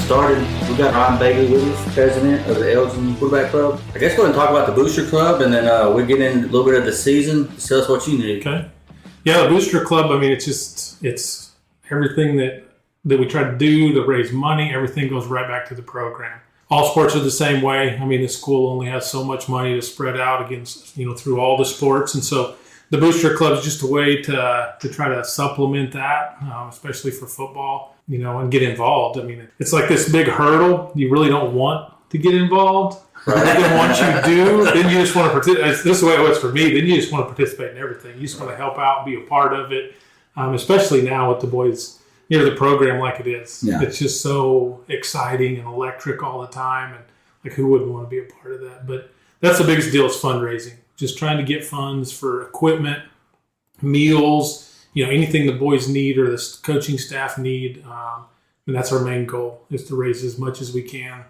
started. We got Ron Begley with us, president of the Elgin Quarterback Club. I guess we're going to talk about the Booster Club, and then we'll get in a little bit of the season. Tell us what you need. Okay. Yeah, the Booster Club, I mean, it's everything that we try to do to raise money. Everything goes right back to the program. All sports are the same way. I mean, the school only has so much money to spread out against, through all the sports. And so the Booster Club is just a way to try to supplement that, especially for football, and get involved. I mean, it's like this big hurdle. You really don't want to get involved. Right. Then once you do, then you just want to participate. This is the way it was for me. Then you just want to participate in everything. You just want to help out and be a part of it, especially now with the boys near the program like it is. Yeah. It's just so exciting and electric all the time. And like, who wouldn't want to be a part of that? But that's the biggest deal is fundraising. Just trying to get funds for equipment, meals, anything the boys need or the coaching staff need. And that's our main goal, is to raise as much as we can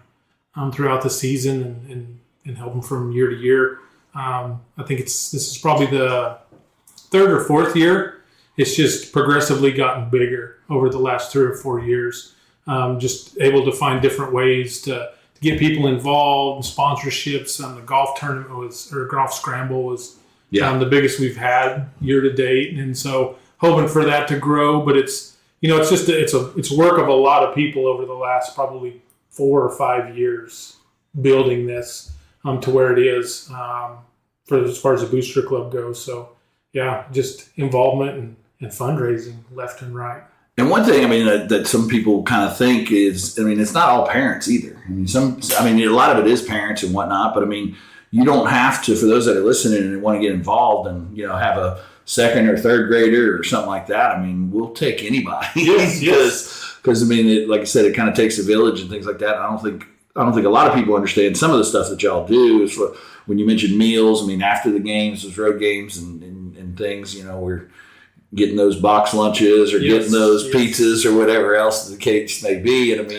throughout the season and help them from year to year. I think this is probably the third or fourth year. It's just progressively gotten bigger over the last 3 or 4 years. Just able to find different ways to get people involved, sponsorships. The golf tournament golf scramble was the biggest we've had year to date, and so hoping for that to grow. But it's it's work of a lot of people over the last probably 4 or 5 years building this to where it is for as far as the Booster Club goes. So just involvement and fundraising left and right. And one thing, that some people kind of think is, it's not all parents either. A lot of it is parents and whatnot, but you don't have to, for those that are listening and want to get involved and, have a second or third grader or something like that. We'll take anybody. Yes. Because like I said, it kind of takes a village and things like that. I don't think a lot of people understand some of the stuff that y'all do. Is when you mentioned meals. After the games, those road games and things, we're getting those box lunches or getting those pizzas or whatever else the case may be. And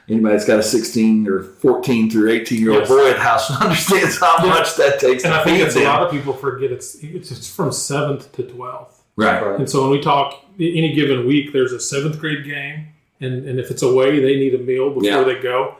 anybody that's got a 16 or 14 through 18-year-old boy at the house understands how much that takes. And I think a lot of people forget it's from 7th to 12th. Right. And so when we talk any given week, there's a 7th grade game. And if it's away, they need a meal before they go.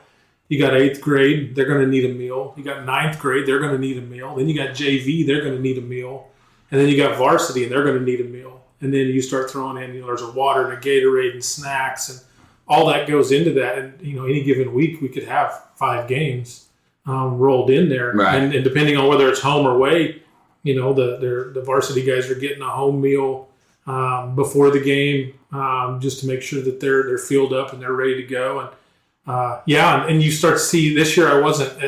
You got 8th grade, they're going to need a meal. You got 9th grade, they're going to need a meal. Then you got JV, they're going to need a meal. And then you got varsity, and they're going to need a meal. And then you start throwing in, there's a water and a Gatorade and snacks, and all that goes into that. And, any given week, we could have 5 games rolled in there. Right. And depending on whether it's home or away, the varsity guys are getting a home meal before the game just to make sure that they're filled up and they're ready to go. And you start to see this year I wasn't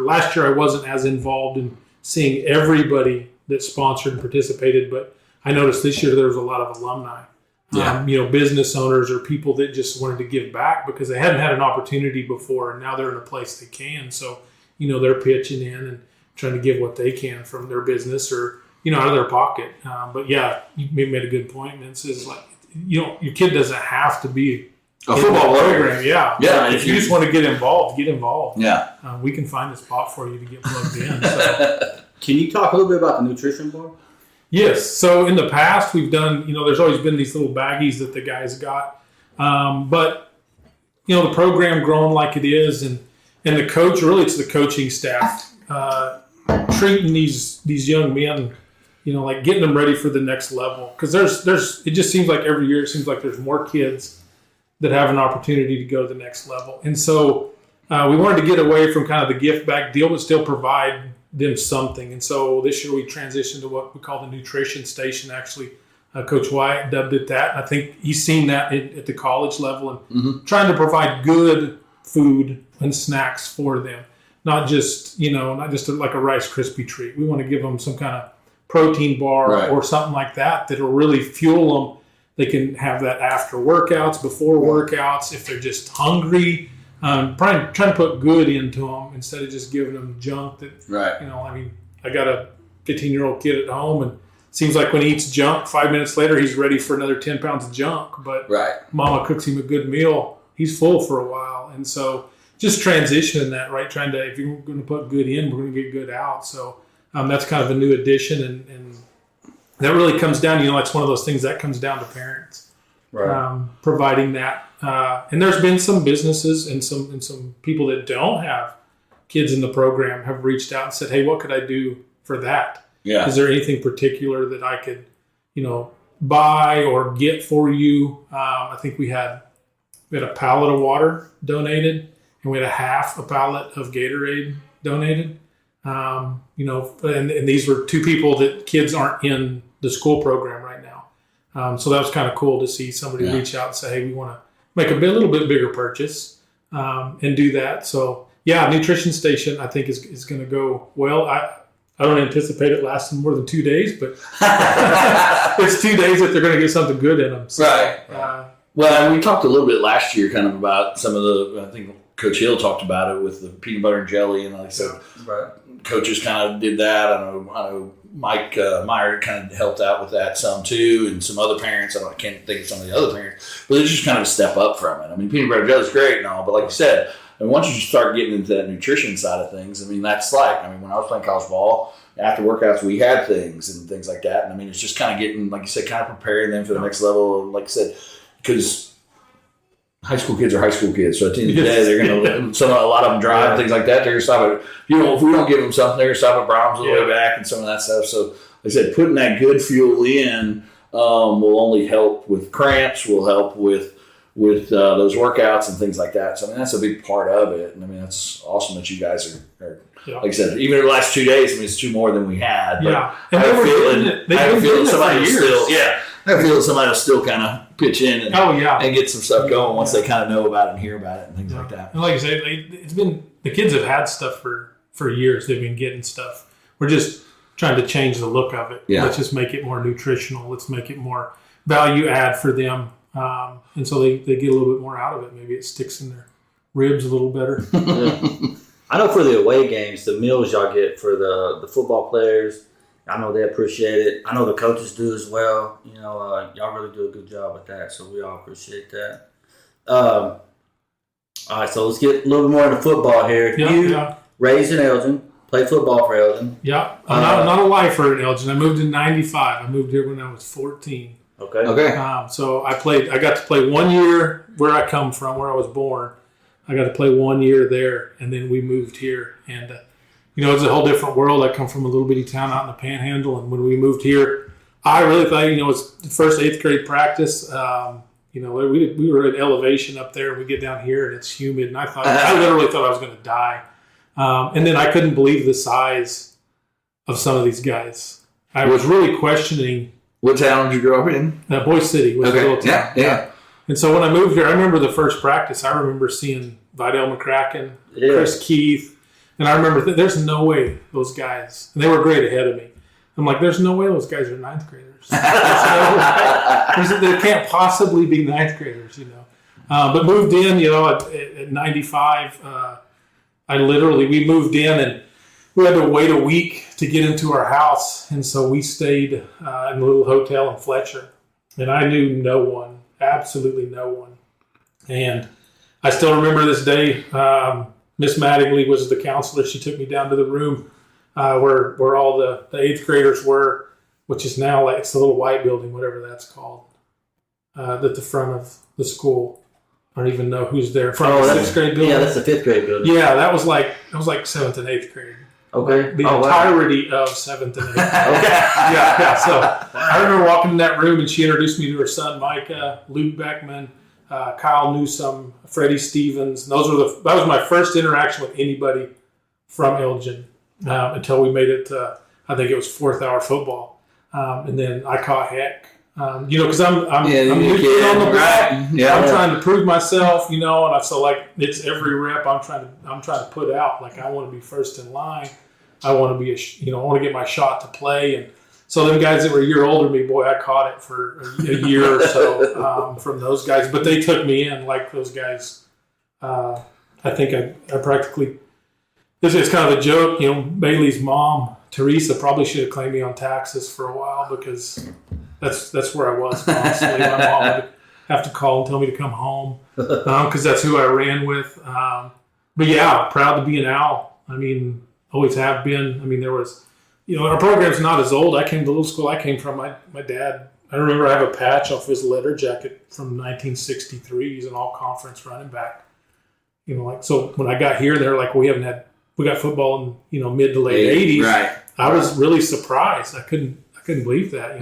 last year I wasn't as involved in seeing everybody that sponsored and participated, but I noticed this year there was a lot of alumni, business owners or people that just wanted to give back because they hadn't had an opportunity before, and now they're in a place they can. So, they're pitching in and trying to give what they can from their business or, out of their pocket. You made a good point, and it says like, your kid doesn't have to be a football program. Yeah. If you just want to get involved, get involved. Yeah. We can find a spot for you to get plugged in. So. Can you talk a little bit about the nutrition bar? Yes. So in the past, we've done, there's always been these little baggies that the guys got. But, the program growing like it is and the coach, really it's the coaching staff, treating these young men, like getting them ready for the next level. Because it just seems like every year, it seems like there's more kids that have an opportunity to go to the next level. And so we wanted to get away from kind of the gift bag deal, but still provide them something. And so this year we transitioned to what we call the nutrition station. Actually, Coach Wyatt dubbed it that. I think he's seen that at the college level and trying to provide good food and snacks for them. Not just like a Rice Krispie treat. We want to give them some kind of protein bar or something like that that'll really fuel them. They can have that after workouts, before workouts, if they're just hungry. Trying to put good into them instead of just giving them junk. I got a 15-year-old kid at home, and it seems like when he eats junk, 5 minutes later he's ready for another 10 pounds of junk. But Mama cooks him a good meal, he's full for a while. And so just transitioning that, right? Trying to, if you're going to put good in, we're going to get good out. So that's kind of a new addition, and that really comes down, it's one of those things that comes down to parents. providing that. And there's been some businesses and some people that don't have kids in the program have reached out and said, "Hey, what could I do for that? Yeah. Is there anything particular that I could, buy or get for you?" I think we had a pallet of water donated, and we had a pallet of Gatorade donated. And these were two people that kids aren't in the school program right now. So that was kind of cool to see somebody reach out and say, "Hey, we want to make a little bit bigger purchase and do that." So nutrition station I think is going to go well. I don't anticipate it lasting more than 2 days, but it's 2 days that they're going to get something good in them. So, right. Well, we talked a little bit last year kind of about some of I think Coach Hill talked about it with the peanut butter and jelly, and like I said, coaches kind of did that. I know Mike Meyer kind of helped out with that some too, and some other parents. I can't think of some of the other parents, but it's just kind of a step up from it. I mean, peanut butter and jelly is great and all, but like you said, and once you start getting into that nutrition side of things, that's when I was playing college ball, after workouts, we had things and things like that. And it's just kind of getting, like you said, kind of preparing them for the next level. Like I said, because high school kids are high school kids. So at the end of the day, they're going to, a lot of them drive and things like that. They're going to stop at, if we don't give them something, they're going to stop at Brahms on the way back and some of that stuff. So like I said, putting that good fuel in will only help with cramps, will help with those workouts and things like that. So that's a big part of it. And that's awesome that you guys are like I said, even in the last 2 days, it's 2 more than we had. But and I have a feeling somebody will still kind of pitch in and get some stuff going once they kind of know about it and hear about it and things like that. And like I say, it's been, the kids have had stuff for years. They've been getting stuff. We're just trying to change the look of it. Yeah. Let's just make it more nutritional. Let's make it more value add for them. And so they get a little bit more out of it. Maybe it sticks in their ribs a little better. I know for the away games, the meals y'all get for the football players, I know they appreciate it. I know the coaches do as well. Y'all really do a good job with that, so we all appreciate that. All right, so let's get a little bit more into football here. Raised in Elgin, played football for Elgin. Yeah, I'm not a lifer in Elgin. I moved in '95. I moved here when I was 14. Okay. So I got to play 1 year where I come from, where I was born. I got to play 1 year there, and then we moved here. And, it's a whole different world. I come from a little bitty town out in the Panhandle, and when we moved here, I really thought, it's the first 8th grade practice. We were at elevation up there, and we get down here, and it's humid, and I literally thought I was going to die. And then I couldn't believe the size of some of these guys. I was really questioning. What town did you grow up in? Boise City was a little town. Yeah. And so when I moved here, I remember the first practice. I remember seeing Vidal McCracken, Chris Keith, and I remember there's no way those guys, and they were great ahead of me. I'm like, there's no way those guys are 9th graders. They can't possibly be 9th graders, But moved in, at 95, we moved in and we had to wait a week to get into our house. And so we stayed in a little hotel in Fletcher. And I knew no one, absolutely no one. And I still remember this day, Miss Mattingly was the counselor. She took me down to the room where all the 8th graders were, which is now it's the little white building, whatever that's called, at the front of the school. I don't even know who's there. From the 6th grade building. Yeah, that's the 5th grade building. Yeah, that was like 7th and 8th grade. Okay. The entirety of 7th and 8th. Okay. Yeah. So I remember walking in that room, and she introduced me to her son, Micah, Luke Beckman, Kyle Newsome, Freddie Stevens. And that was my first interaction with anybody from Elgin until we made it I think it was 4th hour football. And then I caught heck. Because I'm new kid on the block. Yeah, I'm trying to prove myself, and it's every rep I'm trying to put out. Like, I want to be first in line. I want to be I want to get my shot to play. And so them guys that were a year older than me, boy, I caught it for a year or so from those guys. But they took me in like those guys. I think I practically. This is kind of a joke. Bailey's mom, Teresa, probably should have claimed me on taxes for a while because. That's where I was constantly. My mom would have to call and tell me to come home because that's who I ran with. But yeah, proud to be an Owl. Always have been. There was, our program's not as old. I came to the little school I came from. My dad I remember I have a patch off his letter jacket from 1963. He's an all-conference running back. So when I got here, they're like, we got football in mid to late 80s. Right. I was really surprised. I couldn't believe that.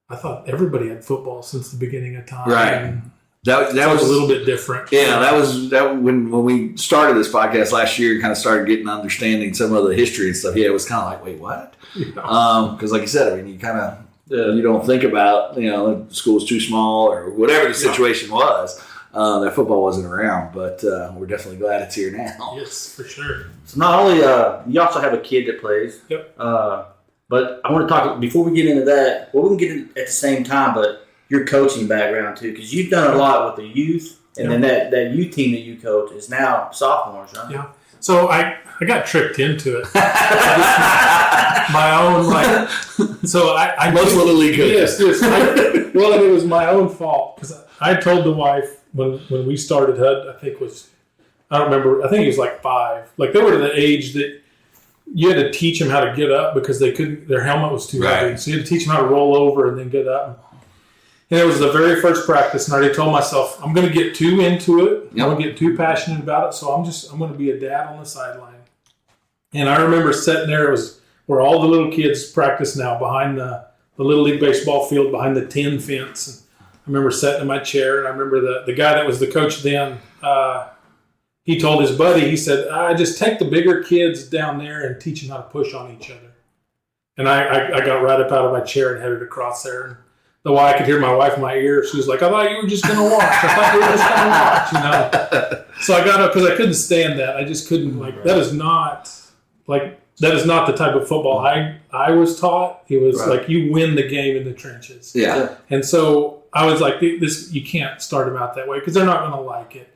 I thought everybody had football since the beginning of time. Right. And that was a little bit different. Yeah, that when we started this podcast last year, kind of started getting understanding some of the history and stuff. Yeah, it was kind of like, wait, what? Because like you said, I mean, you kind of you don't think about the school's too small or whatever the situation was. That football wasn't around, but we're definitely glad it's here now. Yes, for sure. So not only you also have a kid that plays. Yep. But I want to talk before we get into that. Well, we can get in at the same time, but your coaching background too, because you've done a lot with the youth, and then that youth team that you coach is now sophomores, right? Yeah. So I got tricked into it. My own So I most little league coaches. Yes. It was my own fault because I told the wife when we started HUD, I don't remember. I think he was like 5. Like they were at the age that you had to teach them how to get up because they couldn't. Their helmet was too heavy, so you had to teach them how to roll over and then get up. And it was the very first practice, and I already told myself I'm going to get too into it. I'm going to get too passionate about it, so I'm going to be a dad on the sideline. And I remember sitting there. It was where all the little kids practice now behind the Little League baseball field behind the tin fence. And I remember sitting in my chair, and I remember the guy that was the coach then. He told his buddy, he said, just take the bigger kids down there and teach them how to push on each other. And I got right up out of my chair and headed across there. And I could hear my wife in my ear. She was like, I thought you were just going to watch. I thought you were just going to watch, So I got up because I couldn't stand that. I just couldn't, that is not the type of football I was taught. It was like you win the game in the trenches. Yeah. And so I was like, this, you can't start them out that way because they're not going to like it.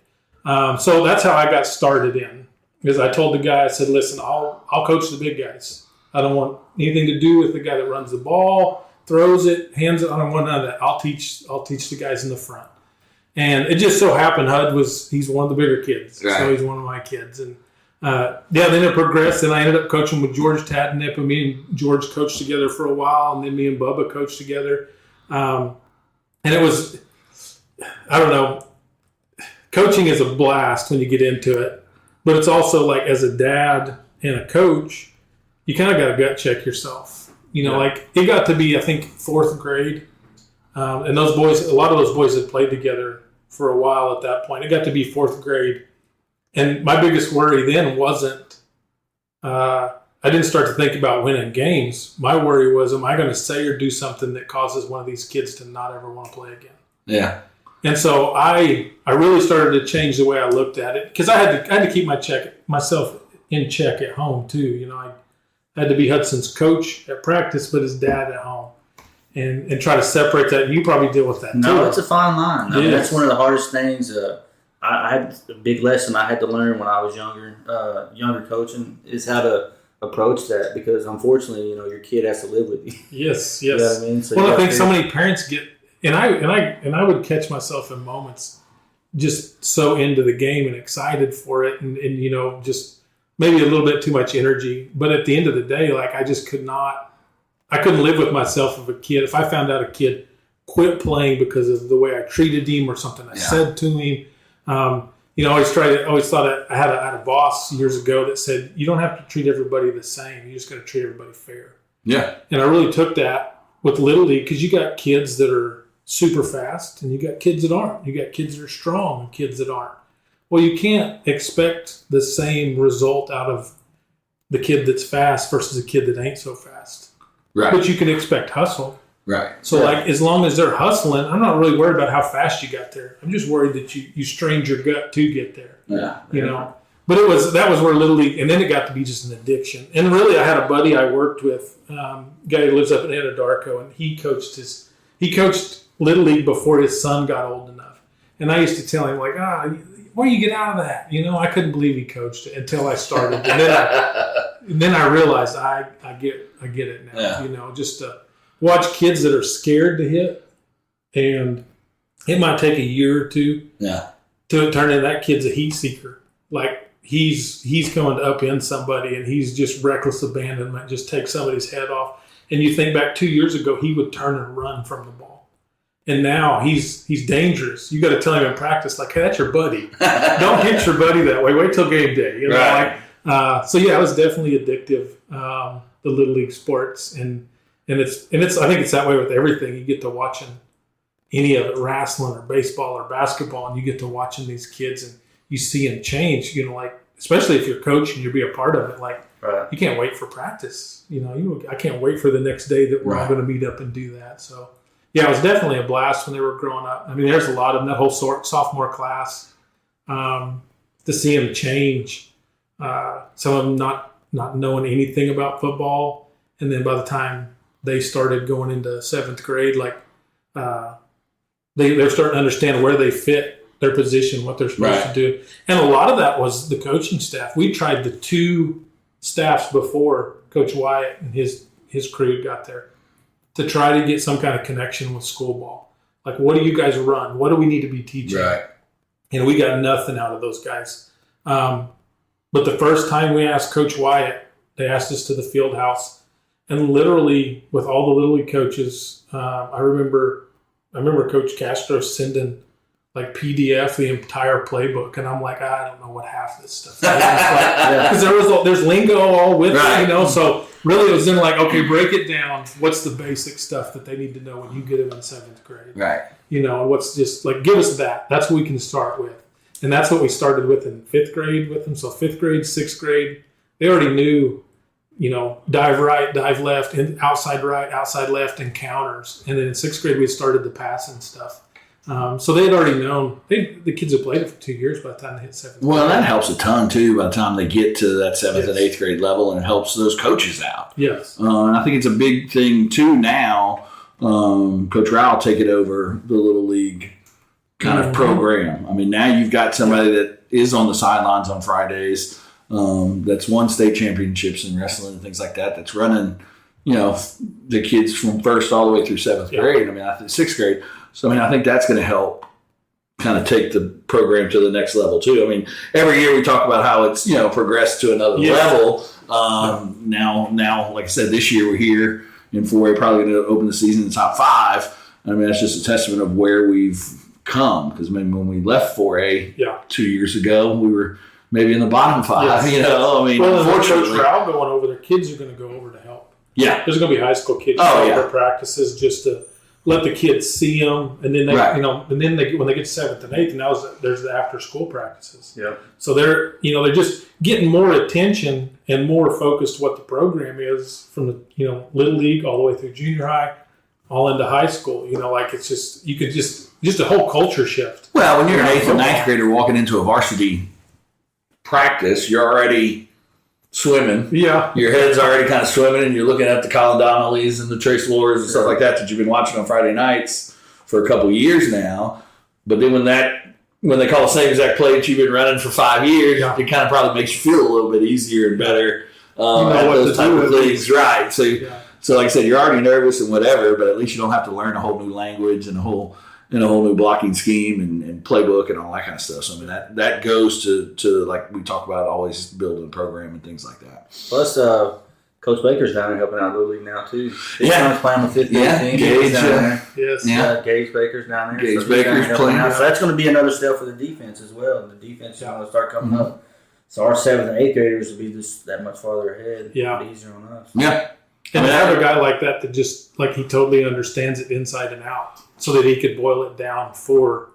So that's how I got started in. Because I told the guy, I said, listen, I'll coach the big guys. I don't want anything to do with the guy that runs the ball, throws it, hands it. I don't want none of that. I'll teach the guys in the front. And it just so happened he's one of the bigger kids. Right. So he's one of my kids. And then it progressed, and I ended up coaching with George Tadnip, and me and George coached together for a while, and then me and Bubba coached together. And it was, I don't know, coaching is a blast when you get into it, but it's also like as a dad and a coach, you kind of got to gut check yourself. Like it got to be, I think, 4th grade, and a lot of those boys had played together for a while at that point. It got to be 4th grade. And my biggest worry then wasn't, I didn't start to think about winning games. My worry was, am I going to say or do something that causes one of these kids to not ever want to play again? Yeah. And so I really started to change the way I looked at it because I had to keep myself in check at home too. I had to be Hudson's coach at practice, but his dad at home, and try to separate that. You probably deal with that too. No, it's a fine line. I mean, that's one of the hardest things. I had a big lesson I had to learn when I was younger coaching is how to approach that because unfortunately, your kid has to live with you. Yes. You know what I mean? So I think so many parents get, and I would catch myself in moments just so into the game and excited for it, and just maybe a little bit too much energy. But at the end of the day, like I just couldn't live with myself of a kid. If I found out a kid quit playing because of the way I treated him or something I said to him. I always thought I had a boss years ago that said, you don't have to treat everybody the same. You just got to treat everybody fair. Yeah. And I really took that with Little League because you got kids that are super fast and you got kids that aren't. You got kids that are strong and kids that aren't. Well, you can't expect the same result out of the kid that's fast versus a kid that ain't so fast. Right. But you can expect hustle. Right. So, as long as they're hustling, I'm not really worried about how fast you got there. I'm just worried that you strained your gut to get there. Yeah. But that was where Little League, and then it got to be just an addiction. And really, I had a buddy I worked with, guy who lives up in Anadarko, and he coached Little League before his son got old enough. And I used to tell him, like, where do you get out of that? I couldn't believe he coached it until I started. And then I realized I get it now. Yeah. Just to watch kids that are scared to hit, and it might take a year or two to turn in that kid's a heat seeker. Like he's coming to upend somebody, and he's just reckless abandonment, just take somebody's head off. And you think back 2 years ago, he would turn and run from the ball. And now he's dangerous. You got to tell him in practice, like, hey, that's your buddy. Don't hit your buddy that way. Wait till game day. You know, Right. So yeah, it was definitely addictive. The little league sports, and it's I think it's that way with everything. You get to watching any of it, wrestling or baseball or basketball, and you get to watching these kids and you see them change. You know, like especially if you're coaching, you'll be a part of it. Like you can't wait for practice. You know, I can't wait for the next day that we're all going to meet up and do that. So. Yeah, it was definitely a blast when they were growing up. I mean, there's a lot of them, that whole sophomore class, to see them change. Some of them not knowing anything about football, and then by the time they started going into seventh grade, like they're starting to understand where they fit their position, what they're supposed to do. And a lot of that was the coaching staff. We tried the 2 staffs before Coach Wyatt and his crew got there, to try to get some kind of connection with school ball. Like, what do you guys run? What do we need to be teaching? Right. You know, we got nothing out of those guys. But the first time we asked Coach Wyatt, they asked us to the field house. And literally, with all the Little League coaches, I remember Coach Castro sending, like, PDF, the entire playbook. And I'm like, I don't know what half this stuff is. Because there's lingo all with it, you know, so really, it was then like, okay, break it down. What's the basic stuff that they need to know when you get them in 7th grade? Right. You know, and what's just like, give us that. That's what we can start with. And that's what we started with in 5th grade with them. So 5th grade, 6th grade, they already knew, you know, dive right, dive left, and outside right, outside left, and counters. And then in 6th grade, we started the passing stuff. So they had already known. The kids had played it for 2 years by the time they hit 7th grade. Well, that helps a ton, too, by the time they get to that 7th and 8th grade level, and it helps those coaches out. Yes. And I think it's a big thing, too, now. Coach Rao take it over the Little League kind of program. I mean, now you've got somebody that is on the sidelines on Fridays, that's won state championships in wrestling and things like that, that's running, you know, the kids from 1st all the way through 7th grade. I mean, I think 6th grade. So, I mean, I think that's going to help kind of take the program to the next level, too. I mean, every year we talk about how it's, you know, progressed to another level. Now, like I said, this year we're here in 4A, probably going to open the season in the top 5. I mean, that's just a testament of where we've come. Because, I mean, when we left 4A 2 years ago, we were maybe in the bottom 5, you know. I mean, unfortunately. Coach Rao going over, their kids are going to go over to help. Yeah. There's going to be high school kids for practices just to let the kids see them, and then they, you know, and then when they get to 7th and 8th, now there's the after school practices. Yeah. So they're just getting more attention and more focused what the program is from the, you know, Little League all the way through junior high, all into high school. You know, like it's just a whole culture shift. Well, when you're an 8th and 9th grader walking into a varsity practice, you're already swimming. Yeah. Your head's already kind of swimming, and you're looking at the Colin Donnellys and the Trace Lores and stuff like that you've been watching on Friday nights for a couple of years now. But then when they call the same exact play that you've been running for 5 years, it kind of probably makes you feel a little bit easier and better at those type of things. Right. So like I said, you're already nervous and whatever, but at least you don't have to learn a whole new language and a whole new blocking scheme and playbook and all that kind of stuff. So, I mean, that goes to like we talk about, always building a program and things like that. Plus, Coach Baker's down there helping out Little League now, too. He's playing the 5th grade team. Gage, down there. Yes. Yeah. Gage Baker's down there. Gage Baker's playing. So that's going to be another step for the defense as well. And the defense is going to start coming up. So our 7th and 8th graders will be just that much farther ahead. Yeah. It'll be easier on us. Yeah. And to have a guy like that just, like, he totally understands it inside and out so that he could boil it down for,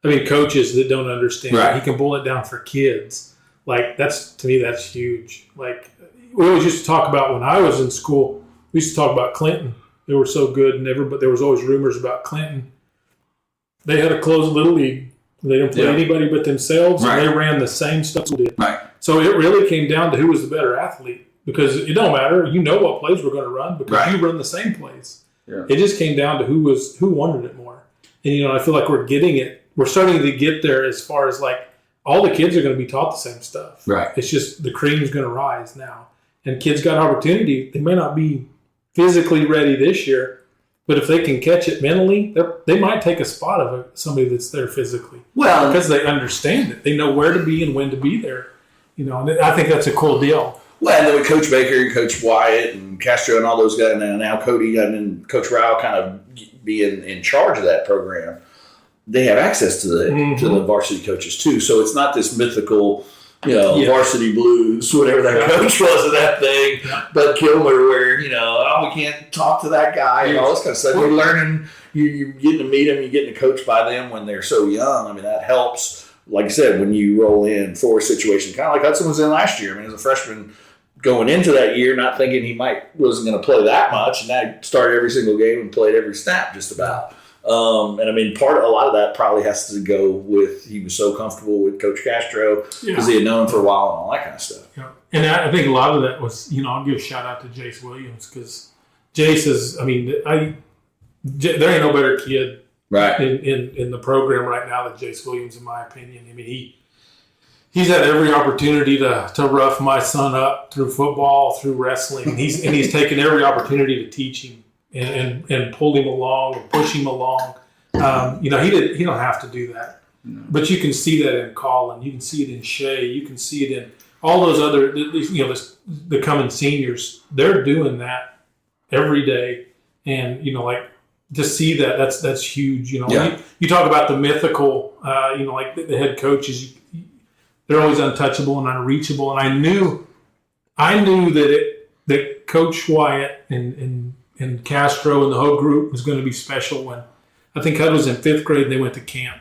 coaches that don't understand it. He can boil it down for kids. Like, to me, that's huge. Like, we always used to talk about when I was in school, we used to talk about Clinton. They were so good, but there was always rumors about Clinton. They had a closed Little League. They didn't play anybody but themselves, and they ran the same stuff we did. Right. So it really came down to who was the better athlete. Because it don't matter, you know what plays we're going to run because you run the same plays. Yeah. It just came down to who wanted it more. And I feel like we're getting it. We're starting to get there as far as like all the kids are going to be taught the same stuff. Right. It's just the cream's going to rise now, and kids got opportunity. They may not be physically ready this year, but if they can catch it mentally, they might take a spot of somebody that's there physically. Well, because they understand it, they know where to be and when to be there. And I think that's a cool deal. Well, and then with Coach Baker and Coach Wyatt and Castro and all those guys, and now Cody and Coach Rao kind of being in charge of that program, they have access to the varsity coaches too. So it's not this mythical, varsity blues, whatever that coach was of that thing, but Kilmer, where we can't talk to that guy and all this kind of stuff. You're learning, you're getting to meet them, you're getting to coach by them when they're so young. I mean, that helps. Like I said, when you roll in for a situation, kind of like Hudson was in last year. I mean, as a freshman going into that year, not thinking he wasn't going to play that much, and I started every single game and played every snap just about. And I mean, a lot of that probably has to go with he was so comfortable with Coach Castro because he had known him for a while and all that kind of stuff. Yeah. And I think a lot of that was, I'll give a shout out to Jace Williams because Jace is, there ain't no better kid in the program right now than Jace Williams, in my opinion. I mean, he's had every opportunity to rough my son up through football, through wrestling, and he's taken every opportunity to teach him and pull him along and push him along. He don't have to do that, but you can see that in Colin, you can see it in Shea, you can see it in all those other the coming seniors. They're doing that every day, and to see that's huge. When you talk about the mythical, like the head coaches, they're always untouchable and unreachable. And I knew that Coach Wyatt and Castro and the whole group was going to be special when I think Hud was in 5th grade and they went to camp.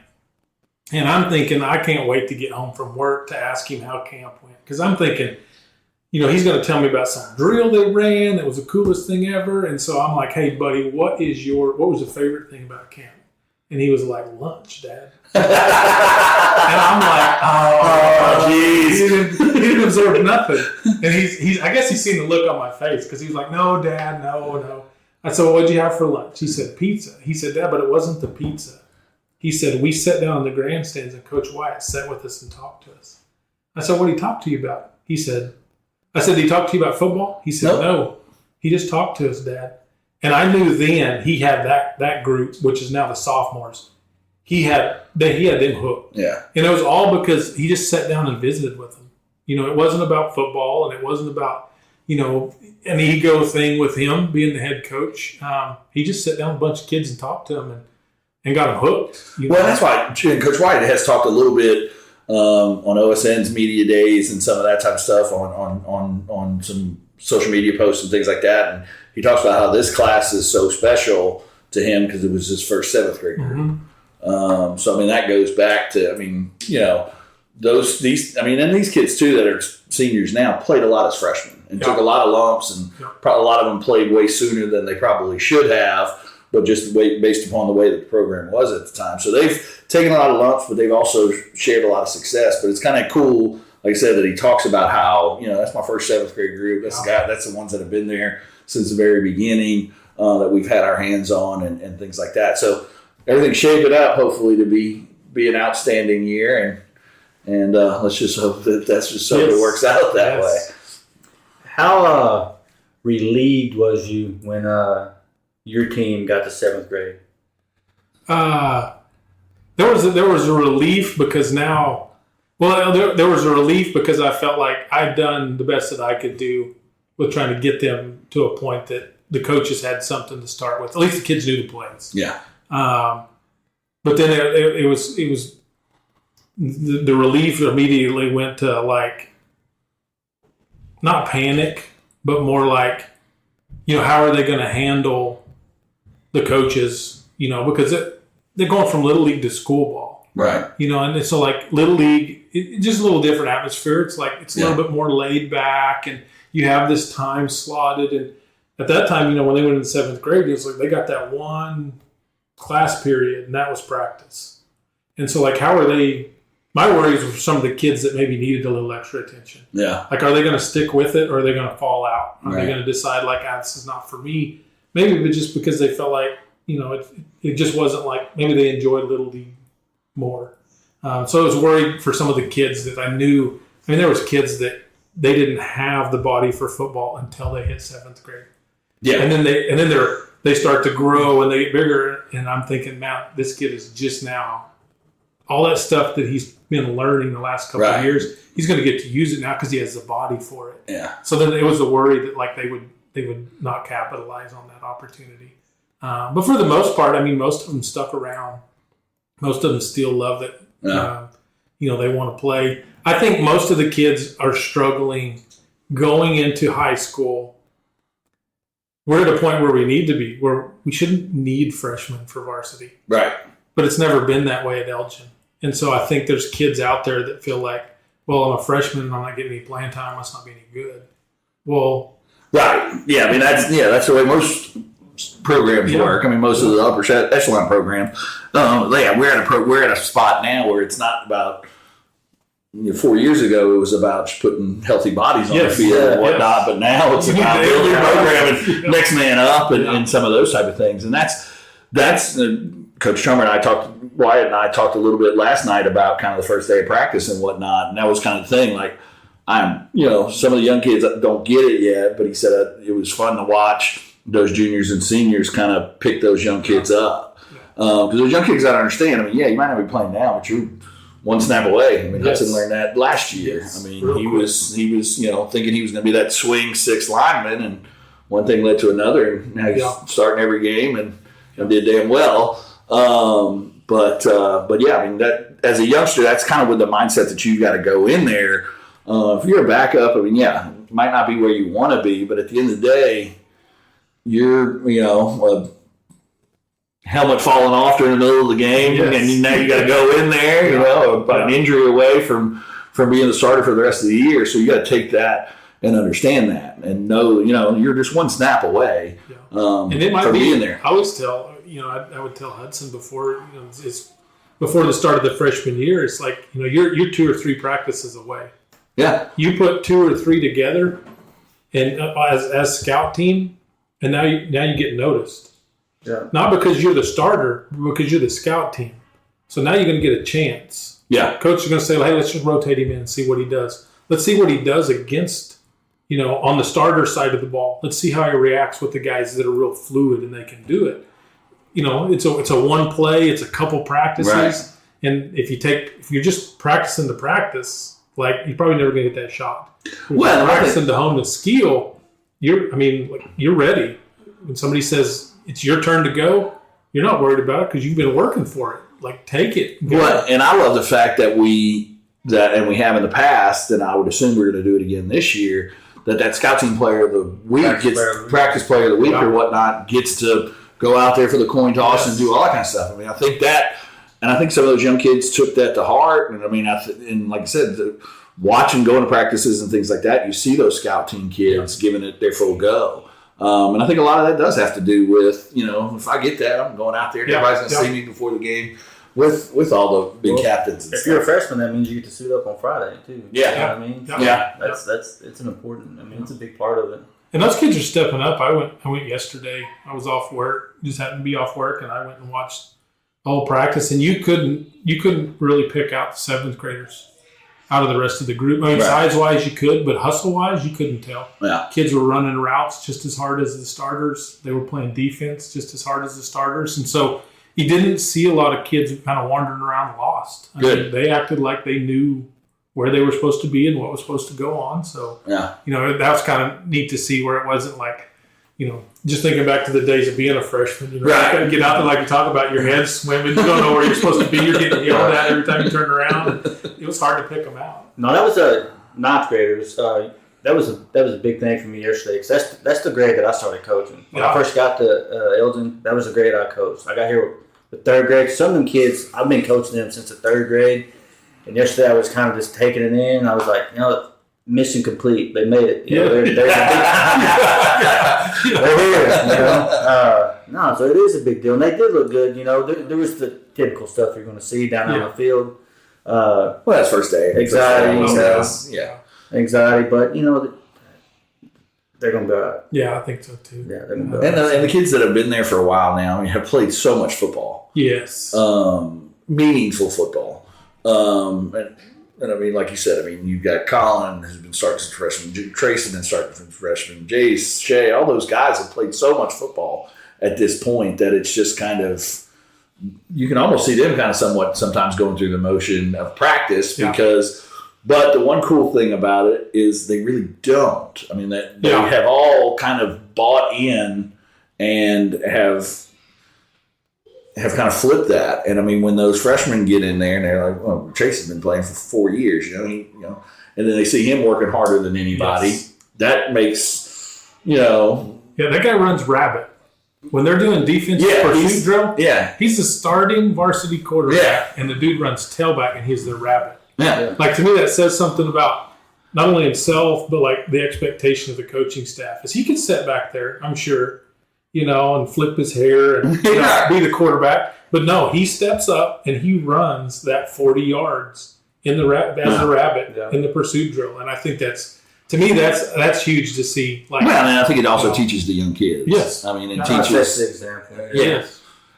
And I'm thinking, I can't wait to get home from work to ask him how camp went. Because I'm thinking, he's going to tell me about some drill they ran that was the coolest thing ever. And so I'm like, hey, buddy, what was your favorite thing about camp? And he was like, lunch, Dad. And I'm like, oh, jeez. He didn't absorb nothing. And I guess he's seen the look on my face because he was like, no, Dad, no. I said, well, what'd you have for lunch? He said, pizza. He said, Dad, but it wasn't the pizza. He said, we sat down in the grandstands and Coach Wyatt sat with us and talked to us. I said, what did he talk to you about? I said, did he talk to you about football? He said, no. He just talked to us, Dad. And I knew then he had that group, which is now the sophomores. He had them hooked. Yeah. And it was all because he just sat down and visited with them. It wasn't about football and it wasn't about, an ego thing with him being the head coach. He just sat down with a bunch of kids and talked to them and got them hooked. Well, that's why Coach White has talked a little bit on OSN's media days and some of that type of stuff on some social media posts and things like that. And he talks about how this class is so special to him because it was his first 7th grade group. Mm-hmm. So that goes back to these kids too that are seniors now played a lot as freshmen and took a lot of lumps, and probably a lot of them played way sooner than they probably should have, but just based upon the way that the program was at the time. So they've taken a lot of lumps, but they've also shared a lot of success. But it's kind of cool, like I said, that he talks about how that's my first 7th grade group. That's the ones that have been there since the very beginning that we've had our hands on and things like that. So everything's shaping up, hopefully, to be an outstanding year, and let's just hope that it works out that way. How relieved was you when your team got to 7th grade? There was a relief because now, there was a relief because I felt like I'd done the best that I could do with trying to get them to a point that the coaches had something to start with. At least the kids knew the plays. Yeah. But then it was the relief immediately went to not panic, but more how are they going to handle the coaches? Because they're going from little league to school ball, right? And so little league, it's just a little different atmosphere. It's it's a little bit more laid back, and you have this time slotted. And at that time, when they went in the 7th grade, it was they got that one class period, and that was practice. And so how are they? My worries were some of the kids that maybe needed a little extra attention. Yeah. Are they going to stick with it, or are they going to fall out? Are they going to decide this is not for me? Maybe but just because they felt it just wasn't maybe they enjoyed Little League more. So I was worried for some of the kids that I knew. There was kids that they didn't have the body for football until they hit 7th grade. Yeah. And then they start to grow and they get bigger. And I'm thinking, man, this kid is just now all that stuff that he's been learning the last couple of years, he's going to get to use it now because he has the body for it. Yeah. So then it was a worry that like they would not capitalize on that opportunity. But for the most part, I mean, most of them stuck around. Most of them still love it. Yeah. They want to play. I think most of the kids are struggling going into high school. We're at a point where we need to be, where we shouldn't need freshmen for varsity. Right. But it's never been that way at Elgin. And so I think there's kids out there that feel like, well, I'm a freshman and I'm not getting any playing time. I must not be any good. Well, right. Yeah. I mean, that's the way most programs work. I mean, most of the upper echelon programs. We're at a spot now where it's not about. 4 years ago, it was about just putting healthy bodies on the field and whatnot. But now it's about building a program and next man up and some of those type of things. And that's Coach Trummer and I talked. Wyatt and I talked a little bit last night about kind of the first day of practice and whatnot. And that was kind of the thing. Like some of the young kids don't get it yet, but he said it was fun to watch those juniors and seniors kind of pick those young kids up because those young kids got to understand. I mean, you might not be playing now, but you're one snap away. I mean, Hudson learned that last year. I mean, he was thinking he was going to be that swing sixth lineman, and one thing led to another, and now he's starting every game and did damn well. But yeah, I mean, that as a youngster, that's kind of with the mindset that you've got to go in there. If you're a backup, I mean, it might not be where you want to be, but at the end of the day, you're a helmet falling off during the middle of the game, and now you got to go in there, about an injury away from being the starter for the rest of the year. So you got to take that and understand that and know, you're just one snap away and it might from be, being there. I always tell, I would tell Hudson before, it's before the start of the freshman year, it's like, you're 2 or 3 practices away. Yeah. You put 2 or 3 together and as scout team, and now you get noticed. Yeah. Not because you're the starter, but because you're the scout team. So now you're going to get a chance. Yeah. Coach is going to say, hey, let's just rotate him in and see what he does. Let's see what he does against, on the starter side of the ball. Let's see how he reacts with the guys that are real fluid and they can do it. It's a one play, it's a couple practices. Right. And if you're just practicing the practice, like you're probably never going to get that shot. If you're practicing to hone the skill, you're ready. When somebody says, it's your turn to go, you're not worried about it because you've been working for it. Like, take it. Well, and I love the fact that we have in the past, and I would assume we're going to do it again this year, that scout team player of the week practice player of the week or whatnot gets to go out there for the coin toss and do all that kind of stuff. I mean, I think that, and I think some of those young kids took that to heart. And I mean, and like I said, watching going to practices and things like that, you see those scout team kids giving it their full go. And I think a lot of that does have to do with, if I get that, I'm going out there and everybody's going to see me before the game with all the big captains and if stuff. You're a freshman, that means you get to suit up on Friday, too. Yeah. You know what I mean? Yeah. It's an important, it's a big part of it. And those kids are stepping up. I went yesterday. I was off work, just happened to be off work, and I went and watched the whole practice. And you couldn't really pick out the 7th graders out of the rest of the group. I mean, size-wise you could, but hustle-wise you couldn't tell. Yeah. Kids were running routes just as hard as the starters. They were playing defense just as hard as the starters. And so you didn't see a lot of kids kind of wandering around lost. I mean, they acted like they knew where they were supposed to be and what was supposed to go on. So, that was kind of neat to see where it wasn't like, just thinking back to the days of being a freshman, you gotta get out there like you talk about, your head swimming, you don't know where you're supposed to be, you're getting yelled at every time you turn around. It was hard to pick them out. No, that was a 9th graders. That was a big thing for me yesterday because that's the grade that I started coaching. When I first got to Elgin, that was the grade I coached. I got here with 3rd grade. Some of them kids, I've been coaching them since the 3rd grade, and yesterday I was kind of just taking it in. I was like, mission complete. They made it. They're here. So it is a big deal. And they did look good. There was the typical stuff you're going to see down on the field. Well, that's first day. Anxiety. Anxiety, but, they're going to be all right. Yeah, I think so, too. Yeah, they're going to be all right. And the kids that have been there for a while now, have played so much football. Yes. Meaningful football. And I mean, like you said, you've got Colin who's been starting as a freshman, Tracy's been starting as a freshman, Jace, Shay, all those guys have played so much football at this point that it's just kind of, you can almost see them kind of somewhat sometimes going through the motion of practice because. But the one cool thing about it is they really don't. I mean, they have all kind of bought in and have kind of flipped that. And I mean, when those freshmen get in there and they're like, "Well, Chase has been playing for 4 years," and then they see him working harder than anybody. Yes. That makes that guy runs rabbit. When they're doing defensive pursuit drill, he's the starting varsity quarterback, and the dude runs tailback, and he's the rabbit. Yeah. Like, to me, that says something about not only himself, but like the expectation of the coaching staff. Is he can sit back there, I'm sure, and flip his hair and be the quarterback. But no, he steps up and he runs that 40 yards as the rabbit in the pursuit drill. And I think that's huge to see. Like, well, I think it also teaches the young kids. Yes. I mean, it teaches. That's the example. Yes.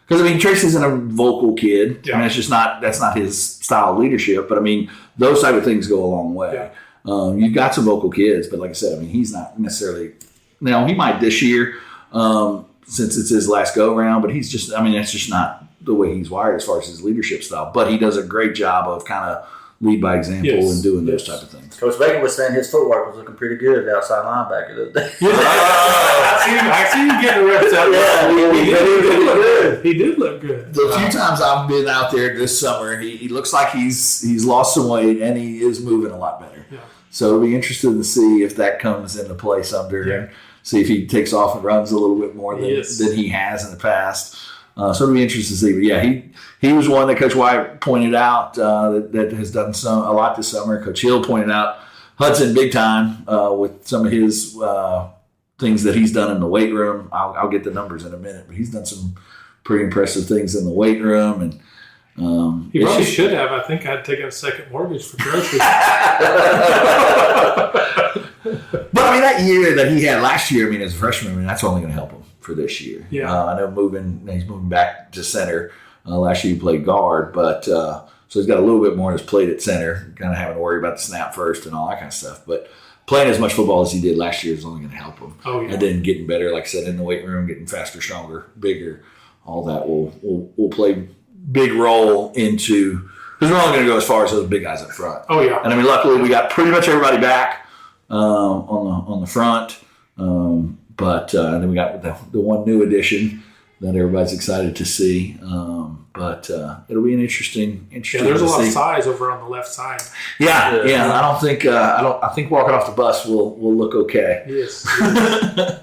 Because, I mean, Trace isn't a vocal kid. Yeah. I mean, that's not his style of leadership. But, I mean, those type of things go a long way. Yeah. You've got some vocal kids, but like I said, I mean, he's not necessarily – he might this year since it's his last go-around, but he's just – I mean, that's just not the way he's wired as far as his leadership style. But he does a great job of kind of lead by example and doing those type of things. Coach Begley was saying his footwork was looking pretty good at outside linebacker the other day. I see you getting reps out there. He did look good. The few times I've been out there this summer, he looks like he's lost some weight and he is moving a lot better. Yeah. So it'll be interesting to see if that comes into play someday. Yeah. See if he takes off and runs a little bit more than he has in the past. So it'll be interesting to see. But yeah, he was one that Coach White pointed out that has done a lot this summer. Coach Hill pointed out Hudson big time with some of his things that he's done in the weight room. I'll get the numbers in a minute, but he's done some pretty impressive things in the weight room. And he probably should have. I think I'd take out a second mortgage for groceries. But I mean, that year that he had last year, I mean, as a freshman, I mean, that's only going to help him for this year. Yeah. I know he's moving back to center. Last year he played guard, but so he's got a little bit more on his plate at center, kind of having to worry about the snap first and all that kind of stuff. But playing as much football as he did last year is only going to help him. Oh, yeah. And then getting better, like I said, in the weight room, getting faster, stronger, bigger, all that will play big role into – because we're only going to go as far as those big guys up front. Oh, yeah. And I mean, luckily we got pretty much everybody back on the front. But then we got the one new addition that everybody's excited to see. But it'll be an interesting. Yeah, there's a lot of size over on the left side. Yeah. I don't think I think walking off the bus will look okay. Yes.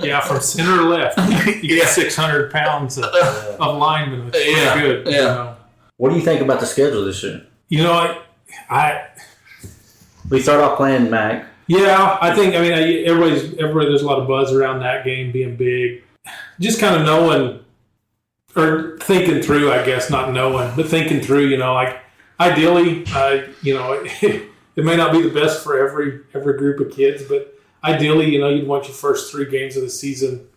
Yeah, from center to left, you get 600 pounds of linemen. It's pretty good. Yeah. What do you think about the schedule this year? We start off playing MAC. Yeah, I think. I mean, everybody. There's a lot of buzz around that game being big. Just kind of knowing or thinking through, I guess, not knowing, but thinking through. Like ideally, it may not be the best for every group of kids, but ideally, you'd want your first 3 games of the season.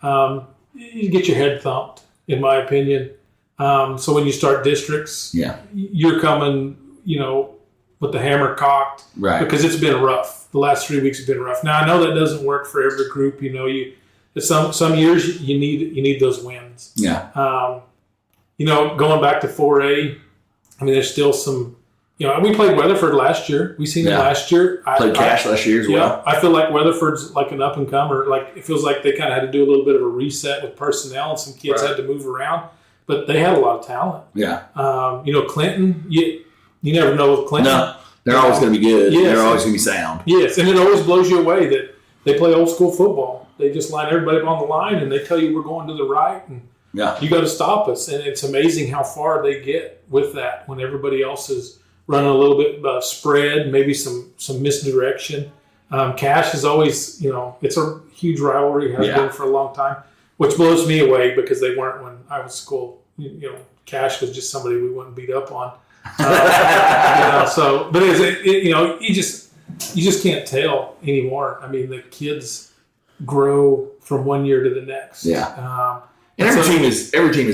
You get your head thumped, in my opinion. So when you start districts, you're coming, with the hammer cocked, right? Because it's been rough. The last 3 weeks have been rough. Now I know that doesn't work for every group. Some years you need those wins. Yeah. Going back to 4A, I mean, there's still some. We played Weatherford last year. We seen them last year. Played Cash last year as well. I feel like Weatherford's like an up and comer. Like it feels like they kind of had to do a little bit of a reset with personnel, and some kids had to move around, but they had a lot of talent. Yeah. Clinton, you never know with Clinton. No. They're always going to be good. Yes. They're always going to be sound. Yes, and it always blows you away that they play old school football. They just line everybody up on the line, and they tell you we're going to the right, and you got to stop us. And it's amazing how far they get with that when everybody else is running a little bit spread, maybe some misdirection. Cash is always, it's a huge rivalry, has been for a long time, which blows me away because they weren't when I was in school. Cash was just somebody we wouldn't beat up on. But you just can't tell anymore. I mean, the kids grow from one year to the next. Yeah. And every team is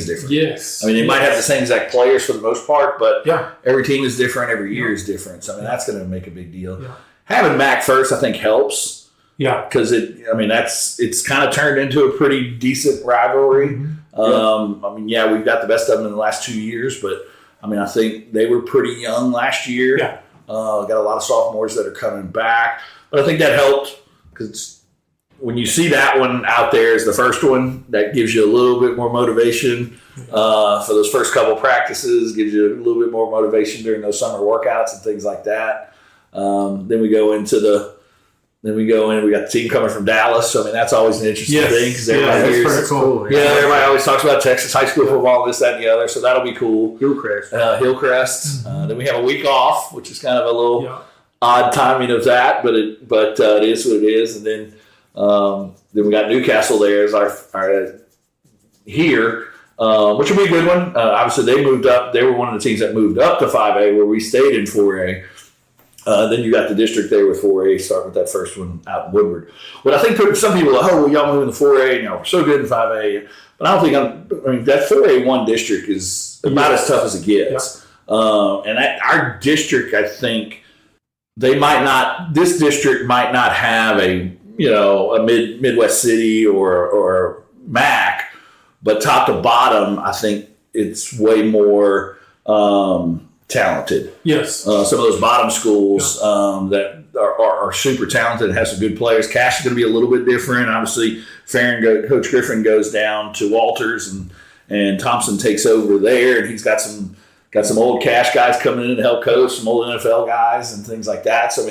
different. Yes. I mean, they might have the same exact players for the most part, but every team is different. Every year is different. So, I mean, that's going to make a big deal. Yeah. Having MAC first, I think, helps Yeah. Because it's kind of turned into a pretty decent rivalry. Mm-hmm. We've got the best of them in the last 2 years, but I think they were pretty young last year. Yeah. Got a lot of sophomores that are coming back, but I think that helped because when you see that one out there as the first one, that gives you a little bit more motivation for those first couple practices, gives you a little bit more motivation during those summer workouts and things like that. Then we go in, we got the team coming from Dallas. So, that's always an interesting thing because everybody pretty cool. everybody always talks about Texas high school football, this, that, and the other. So that'll be cool. Hillcrest. Hillcrest. Mm-hmm. Then we have a week off, which is kind of a little odd timing of that, but it is what it is. And then we got Newcastle there as our here, which will be a good one. Obviously, they moved up. They were one of the teams that moved up to 5A, where we stayed in 4A. Then you got the district there with 4A, starting with that first one out in Woodward. But I think some people are, y'all moving to 4A, we're so good in 5A. But I don't think that 4A1 district is about as tough as it gets. Yeah. Our district, I think, this district might not have a Midwest City or MAC, but top to bottom, I think it's way more talented. Yes. Some of those bottom schools that are super talented and have some good players. Cash is going to be a little bit different. Obviously, Coach Griffin goes down to Walters and Thompson takes over there, and he's got some old Cash guys coming in to help coach, some old NFL guys and things like that. So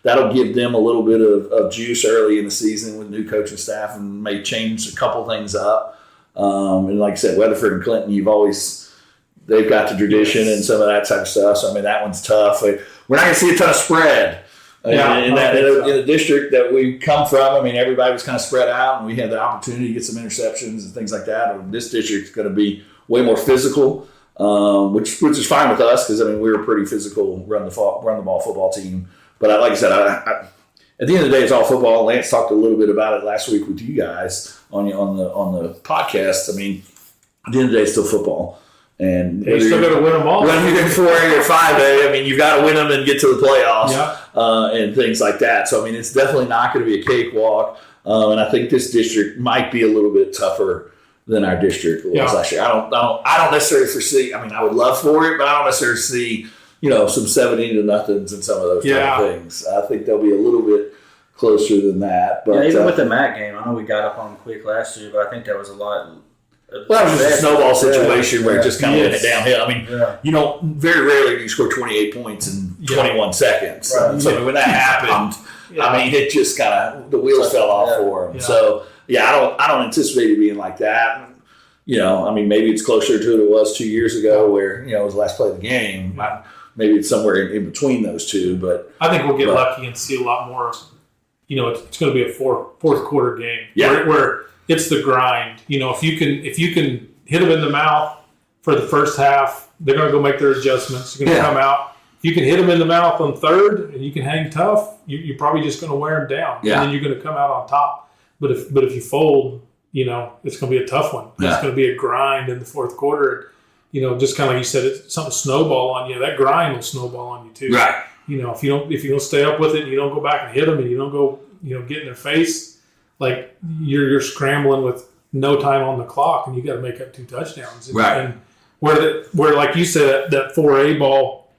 that'll give them a little bit of juice early in the season with new coaching staff and may change a couple things up. And like I said, Weatherford and Clinton, they've got the tradition and some of that type of stuff. So, that one's tough. We're not going to see a ton of spread in the district that we come from. Everybody was kind of spread out, and we had the opportunity to get some interceptions and things like that. This district is going to be way more physical, which is fine with us because, we're a pretty physical run the ball football team. But like I said, at the end of the day, it's all football. Lance talked a little bit about it last week with you guys on the podcast. At the end of the day, it's still football. And you still got to win them all. Whether you're in 4A or 5A, you've got to win them and get to the playoffs and things like that. So, it's definitely not going to be a cakewalk. And I think this district might be a little bit tougher than our district was last year. I don't necessarily foresee. I would love for it, but I don't necessarily see some 70-0s and some of those type of things. I think they'll be a little bit closer than that. But even with the MAC game, I know we got up on them quick last year, but I think that was a lot. Well, that was just a snowball situation where it just kind of went downhill. Very rarely do you score 28 points in 21 seconds. Right. So when that happened, it just kind of the wheels fell off for him. Yeah. So I don't anticipate it being like that. Maybe it's closer to what it was 2 years ago, where it was the last play of the game. Maybe it's somewhere in between those two. But I think we'll get lucky and see a lot more. It's going to be a fourth quarter game where it's the grind. If you can hit them in the mouth for the first half, they're going to go make their adjustments. You're going to come out. If you can hit them in the mouth on third and you can hang tough, you're probably just going to wear them down. Yeah. And then you're going to come out on top. But if you fold, it's going to be a tough one. Yeah. It's going to be a grind in the fourth quarter. Just kind of like you said, it's something snowball on you. That grind will snowball on you too. Right. If you don't stay up with it, and you don't go back and hit them, and you don't go, get in their face, like you're scrambling with no time on the clock, and you got to make up 2 touchdowns. Right. And where like you said, that 4A ball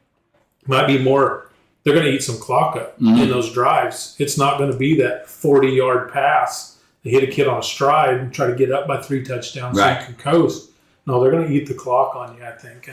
might be more. They're going to eat some clock up in those drives. It's not going to be that 40-yard pass. They hit a kid on a stride and try to get up by 3 touchdowns so you can coast. No, they're going to eat the clock on you, I think.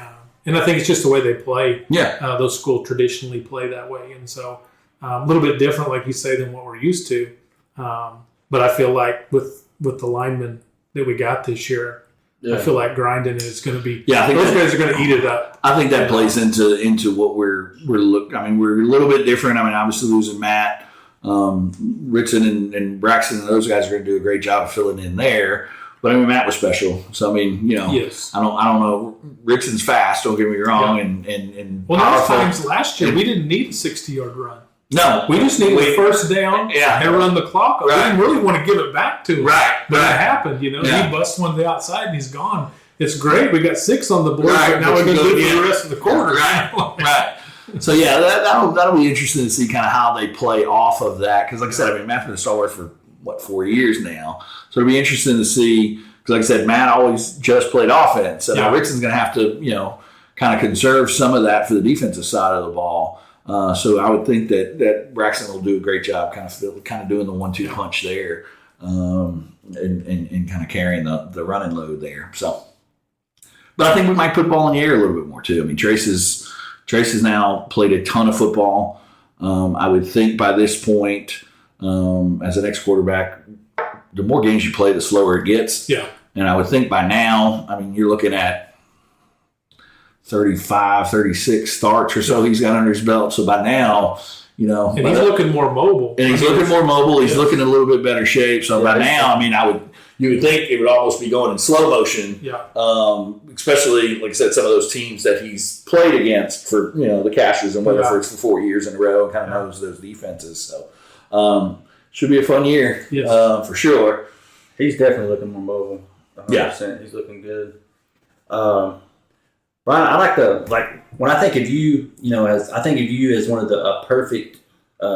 And I think it's just the way they play. Yeah. Those schools traditionally play that way. And so a little bit different, like you say, than what we're used to. But I feel like with the linemen that we got this year, I feel like grinding is going to be. Yeah, I think those guys are going to eat it up. I think that plays into what we're looking. We're a little bit different. Obviously losing Matt, Ritson and Braxton, and those guys are going to do a great job of filling in there. But Matt was special. So yes. I don't know. Ritson's fast. Don't get me wrong. Yeah. And well, there was times last year we didn't need a 60-yard run. No, we just needed a first down and run the clock. Right. We didn't really want to give it back to him. Right. But it happened. He busts one to the outside and he's gone. It's great. We got 6 on the board, but now we're going to do it for the rest of the quarter. Right. So yeah, that'll be interesting to see kind of how they play off of that. Because like I said, I mean, Matt's been a stalwart for 4 years now, so it'll be interesting to see. Because like I said, Matt always just played offense, so now Rickson's going to have to kind of conserve some of that for the defensive side of the ball. So I would think that Braxton will do a great job, kind of doing the 1-2 punch there, and kind of carrying the running load there. So, but I think we might put the ball in the air a little bit more too. I mean, Trace has now played a ton of football. I would think by this point, as an ex-quarterback, the more games you play, the slower it gets. Yeah. And I would think by now, I mean, you're looking at 35, 36 starts or so he's got under his belt. So by now, and he's looking more mobile. He's looking in a little bit better shape. So by now, I mean, you would think it would almost be going in slow motion. Yeah. Especially, like I said, some of those teams that he's played against for, the Cashers and Weatherfords for 4 years in a row, and kind of knows those defenses. So should be a fun year for sure. He's definitely looking more mobile. 100%. Yeah. He's looking good. Brian, I like when I think of you, as one of a perfect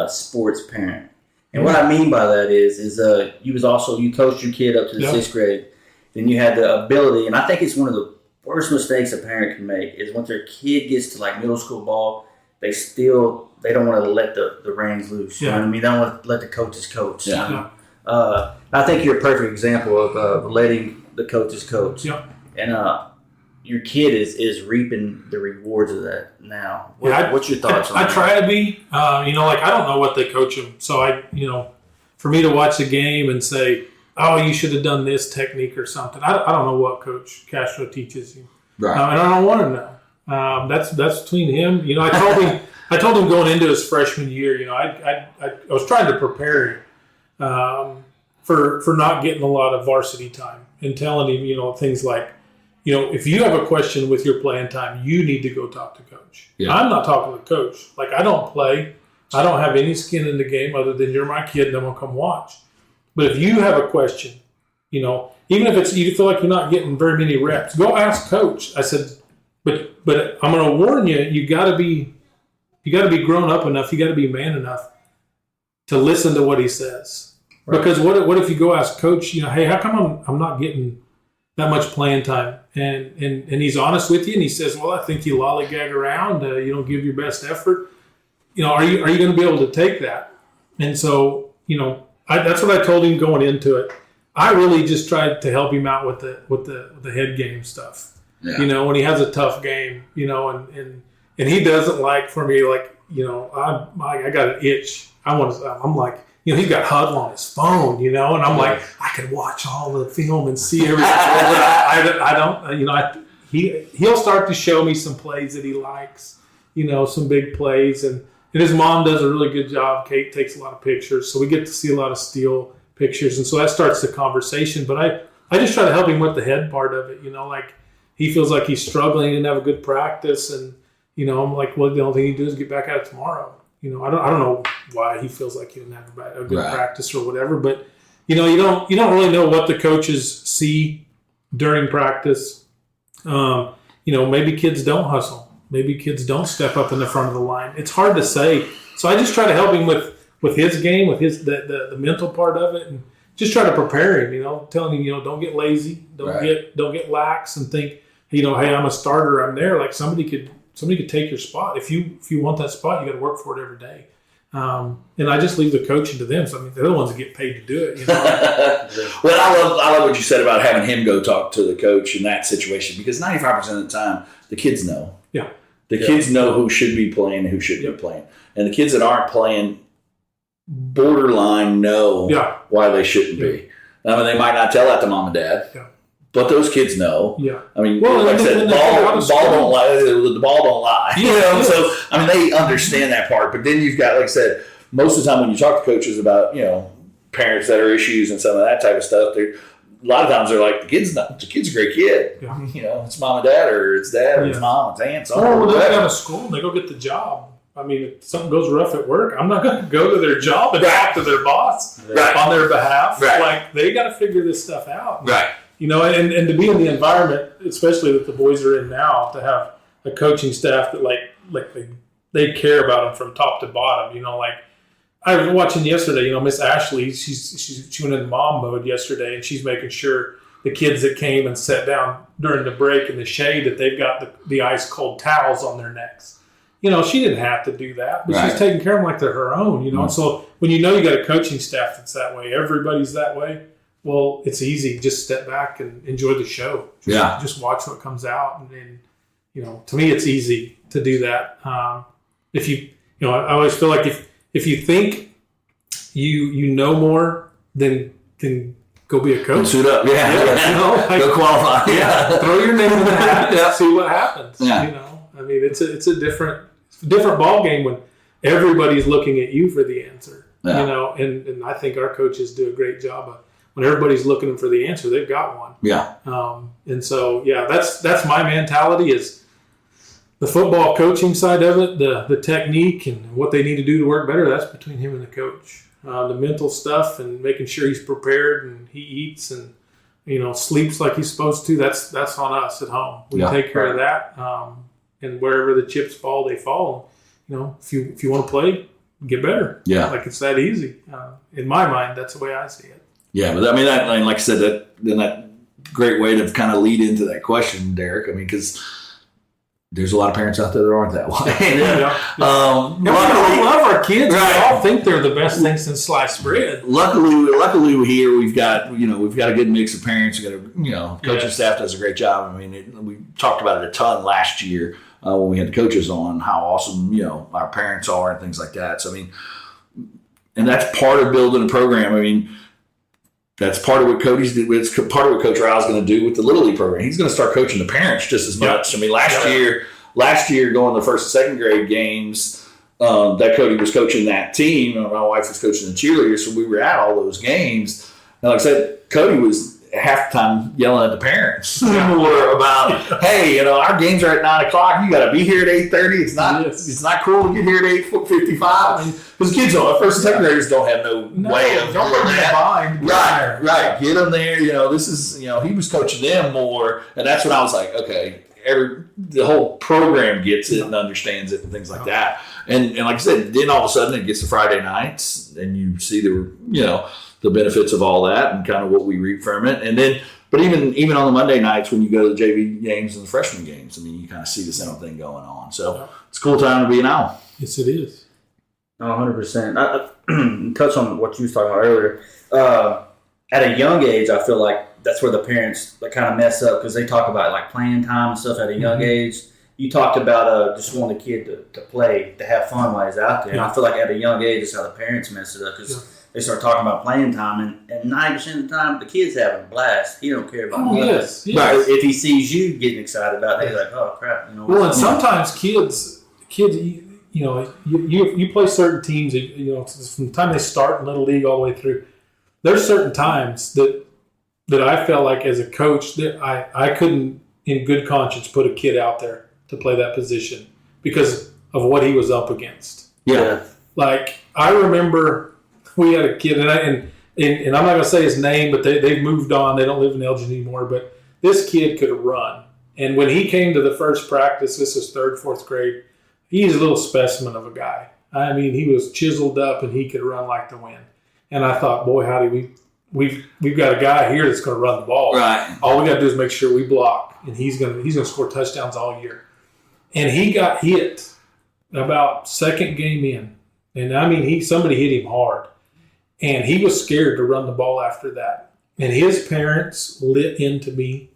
sports parent. And what I mean by that is you coached your kid up to the 6th grade. Then you had the ability, and I think it's one of the worst mistakes a parent can make is once their kid gets to like middle school ball, they don't want to let the reins loose. You know what I mean? They don't want to let the coaches coach. Yeah. I think you're a perfect example of letting the coaches coach. Yeah. And your kid is reaping the rewards of that now. What's your thoughts on that? I try to be. I don't know what they coach them. So for me to watch the game and say, oh, you should have done this technique or something. I don't know what Coach Castro teaches you. Right. And I don't want to know. That's between him. I told him going into his freshman year, I was trying to prepare him for not getting a lot of varsity time and telling him, things like, if you have a question with your playing time, you need to go talk to coach. Yeah. I'm not talking to coach. Like, I don't play. I don't have any skin in the game other than you're my kid and I'm going to come watch. But if you have a question, even if you feel like you're not getting very many reps, go ask coach. I said, but I'm going to warn you, you got to be grown up enough. You got to be man enough to listen to what he says. Right. Because what if you go ask coach, hey, how come I'm not getting that much playing time? And he's honest with you and he says, well, I think you lollygag around. You don't give your best effort. Are you going to be able to take that? And so, that's what I told him going into it. I really just tried to help him out with the head game stuff. Yeah. When he has a tough game, and he doesn't like for me, like, I got an itch. I'm like, he's got Huddle on his phone, and I'm like, I can watch all the film and see everything. I don't, he'll start to show me some plays that he likes, some big plays. And his mom does a really good job. Kate takes a lot of pictures. So we get to see a lot of still pictures. And so that starts the conversation. But I just try to help him with the head part of it, like he feels like he's struggling, he didn't have a good practice. And, I'm like, well, the only thing he do is get back at it tomorrow. I don't know why he feels like he didn't have a good practice or whatever, but you don't really know what the coaches see during practice. Maybe kids don't hustle. Maybe kids don't step up in the front of the line. It's hard to say. So I just try to help him with his game, with his the mental part of it, and just try to prepare him. Telling him don't get lazy, don't get lax, and think hey, I'm a starter, I'm there. Like somebody could take your spot. If you want that spot, you got to work for it every day. And I just leave the coaching to them. So they're the ones that get paid to do it. Well, I love what you said about having him go talk to the coach in that situation because 95% of the time the kids know. Yeah. The kids know who should be playing and who shouldn't be playing, and the kids that aren't playing borderline know why they shouldn't be. I mean, they might not tell that to mom and dad. Yeah. But those kids know. Yeah. I mean, like I said, the ball don't lie. The ball don't lie. Yeah. So, I mean, they understand that part. But then you've got, like I said, most of the time when you talk to coaches about, parents that are issues and some of that type of stuff, a lot of times they're like, the kid's a great kid. Yeah. It's mom and dad, or it's dad, or it's mom, it's aunt. Or they go to school and they go get the job. I mean, if something goes rough at work, I'm not going to go to their job and talk to their boss on their behalf. Right. Like, they got to figure this stuff out. Right. And to be in the environment, especially that the boys are in now, to have a coaching staff that like they they care about them from top to bottom. Like I was watching yesterday. Miss Ashley, she went into mom mode yesterday, and she's making sure the kids that came and sat down during the break in the shade that they've got the ice cold towels on their necks. She didn't have to do that, but she's taking care of them like they're her own. And so when you got a coaching staff that's that way, everybody's that way. Well, it's easy. Just step back and enjoy the show. Just watch what comes out, and to me, it's easy to do that. If I always feel like if you think you know more, then go be a coach. Suit up, go qualify. Throw your name in the hat and see what happens. It's a different ball game when everybody's looking at you for the answer. And I think our coaches do a great job of when everybody's looking for the answer, they've got one. And so that's my mentality is the football coaching side of it, the technique and what they need to do to work better. That's between him and the coach. The mental stuff and making sure he's prepared and he eats and sleeps like he's supposed to. That's on us at home. We take care of that. And wherever the chips fall, they fall. If you want to play, get better. Like it's that easy. In my mind, that's the way I see it. Yeah, but I mean, like I said, that great way to kind of lead into that question, Derek. I mean, because there's a lot of parents out there that aren't that way. We love our kids. We all think they're the best thing since sliced bread. Luckily, here we've got a good mix of parents. We got coaching staff does a great job. I mean, we talked about it a ton last year when we had the coaches on how awesome our parents are and things like that. So I mean, and that's part of building a program. I mean, that's part of what Cody's did. It's part of what Coach Ryle's going to do with the Little League program. He's going to start coaching the parents just as much. I mean, last year going to the first and second grade games, that Cody was coaching that team, and my wife was coaching the cheerleaders, so we were at all those games. And like I said, Cody was half the time yelling at the parents more about, hey, our games are at 9:00. You got to be here at 8:30. It's not cool to get here at 8:55. Because kids first and second graders don't have no way of doing that. Right. Get them there. This is he was coaching them more, and that's when I was like, okay, the whole program gets it and understands it and things like that. And like I said, then all of a sudden it gets to Friday nights, and you see the benefits of all that and kind of what we reap from it. And then, but even on the Monday nights when you go to the JV games and the freshman games, I mean, you kind of see the same thing going on. So it's a cool time to be an owl. Yes, it is. 100%. I touch on what you was talking about earlier. At a young age, I feel like that's where the parents kind of mess up because they talk about like playing time and stuff at a young age. You talked about just wanting the kid to play, to have fun while he's out there. And I feel like at a young age, that's how the parents mess it up because they start talking about playing time, and 90% of the time, the kid's having a blast. He don't care about yes. But if he sees you getting excited about it, he's like, oh, crap. Well, and sometimes kids, you play certain teams, from the time they start in Little League all the way through, there's certain times that I felt like as a coach that I couldn't, in good conscience, put a kid out there to play that position because of what he was up against. Yeah. Like, I remember we had a kid, and I'm not going to say his name, but they've moved on. They don't live in Elgin anymore, but this kid could run. And when he came to the first practice, this is 3rd, 4th grade, he's a little specimen of a guy. I mean, he was chiseled up, and he could run like the wind. And I thought, boy, howdy, we've got a guy here that's going to run the ball. Right. All we got to do is make sure we block, and he's going to score touchdowns all year. And he got hit about second game in, and I mean, somebody hit him hard, and he was scared to run the ball after that. And his parents lit into me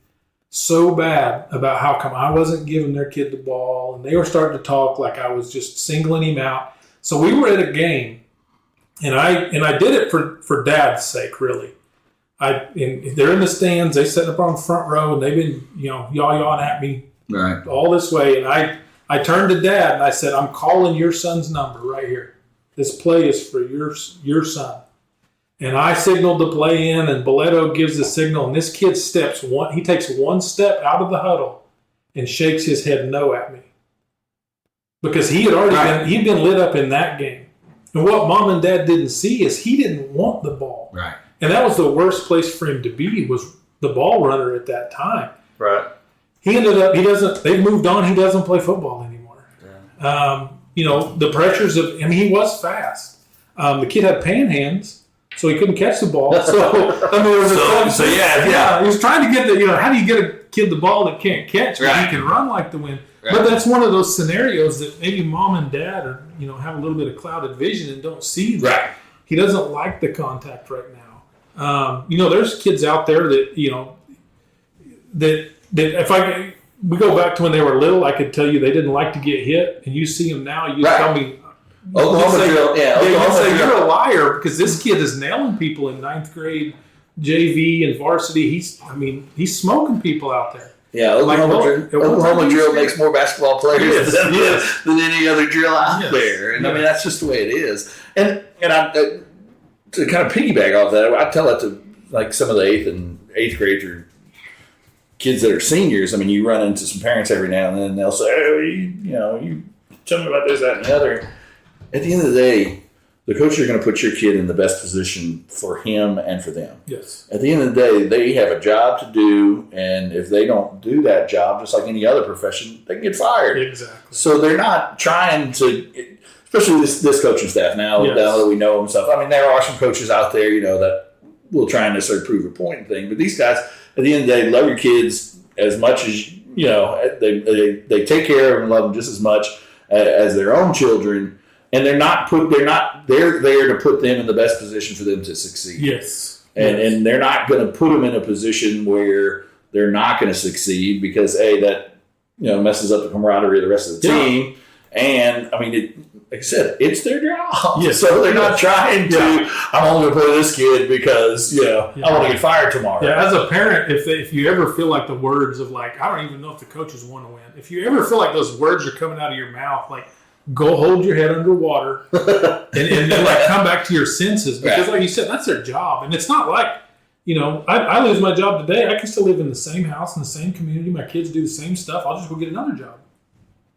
so bad about how come I wasn't giving their kid the ball, and they were starting to talk like I was just singling him out. So we were at a game. And I did it for Dad's sake, really. They're in the stands. They sitting up on the front row, and they've been yawing at me all this way. And I turned to Dad and I said, "I'm calling your son's number right here. This play is for your son." And I signaled the play in, and Boleto gives the signal, and this kid he takes one step out of the huddle and shakes his head no at me because he had already he'd been lit up in that game. And what Mom and Dad didn't see is he didn't want the ball. Right. And that was the worst place for him to be, was the ball runner at that time. Right. He ended up, they've moved on, he doesn't play football anymore. Yeah. the pressures of, I mean, he was fast. The kid had pan hands, so he couldn't catch the ball. So, I mean, he was trying to get how do you get a kid the ball that can't catch, but he can run like the wind? Right. But that's one of those scenarios that maybe mom and dad are, have a little bit of clouded vision and don't see that. Right. He doesn't like the contact right now. There's kids out there that, that if we go back to when they were little, I could tell you they didn't like to get hit, and you see them now, you tell me, Oklahoma drill. You say you're a liar because this kid is nailing people in 9th grade, JV, and varsity. He's smoking people out there. Yeah, Oklahoma drill makes more basketball players than any other drill out there, and I mean that's just the way it is. And I to kind of piggyback off that, I tell that to like some of the 8th grades or kids that are seniors. I mean, you run into some parents every now and then, and they'll say, "Oh, you tell me about this, that, and the other." At the end of the day, the coaches are going to put your kid in the best position for him and for them. Yes. At the end of the day, they have a job to do, and if they don't do that job, just like any other profession, they can get fired. Exactly. So they're not trying to, especially this coaching staff now that we know them and stuff. I mean, there are some coaches out there, that will try and necessarily prove a point and thing, but these guys, at the end of the day, love your kids as much as they take care of them and love them just as much as their own children. And they're there to put them in the best position for them to succeed. Yes. And they're not going to put them in a position where they're not going to succeed because that messes up the camaraderie of the rest of the team. And I mean, like I said, it's their job. Yes. So they're not trying to. I'm only going to play this kid because I want to get fired tomorrow. Yeah. As a parent, if you ever feel like the words of I don't even know if the coaches want to win. If you ever feel like those words are coming out of your mouth, go hold your head underwater and come back to your senses because, like you said, that's their job. And it's not like, I lose my job today. I can still live in the same house in the same community. My kids do the same stuff. I'll just go get another job.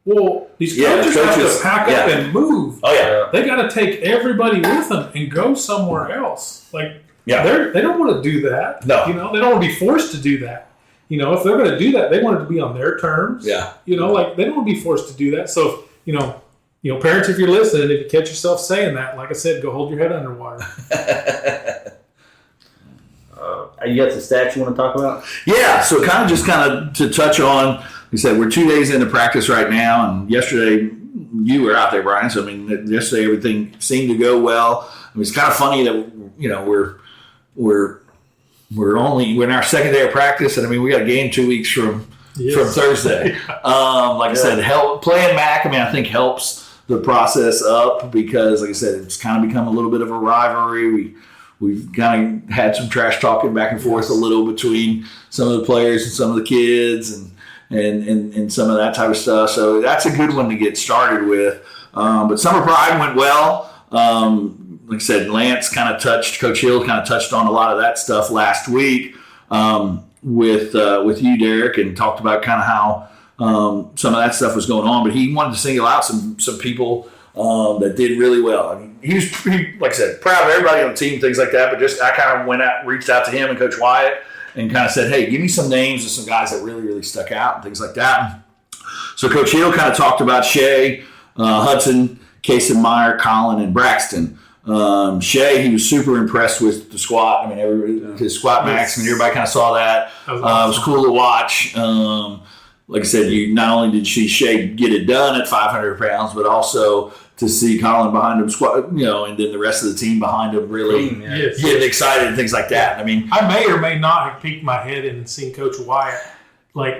Well, these coaches have to pack up and move. Oh yeah, they got to take everybody with them and go somewhere else. They don't want to do that. No, they don't want to be forced to do that. If they're going to do that, they want it to be on their terms. Yeah, they don't want to be forced to do that. So parents, if you're listening, if you catch yourself saying that, like I said, go hold your head underwater. You got the stats you want to talk about? Yeah, so kind of to touch on, you said we're 2 days into practice right now, and yesterday you were out there, Brian. So yesterday everything seemed to go well. It's kind of funny that we're in our second day of practice, and we got a game 2 weeks from Thursday. I said, playing MAC, I think helps the process up because, like I said, it's kind of become a little bit of a rivalry. We've kind of had some trash talking back and forth a little between some of the players and some of the kids and some of that type of stuff. So that's a good one to get started with. But Summer Pride went well. Like I said, Coach Hill kind of touched on a lot of that stuff last week with you, Derek, and talked about kind of how some of that stuff was going on. But he wanted to single out some people that did really well. He was, like I said, proud of everybody on the team, things like that. But I kind of reached out to him and Coach Wyatt and kind of said, hey, give me some names of some guys that really, really stuck out and things like that. So Coach Hill kind of talked about Shea, Hudson, Kason Meyer, Colin, and Braxton. Shea, he was super impressed with the squat. His squat max. Everybody kind of saw that. It was cool to watch. Like I said, you not only did see Shea get it done at 500 pounds, but also to see Colin behind him squat, and then the rest of the team behind him really getting excited and things like that. I may or may not have peeked my head in and seen Coach Wyatt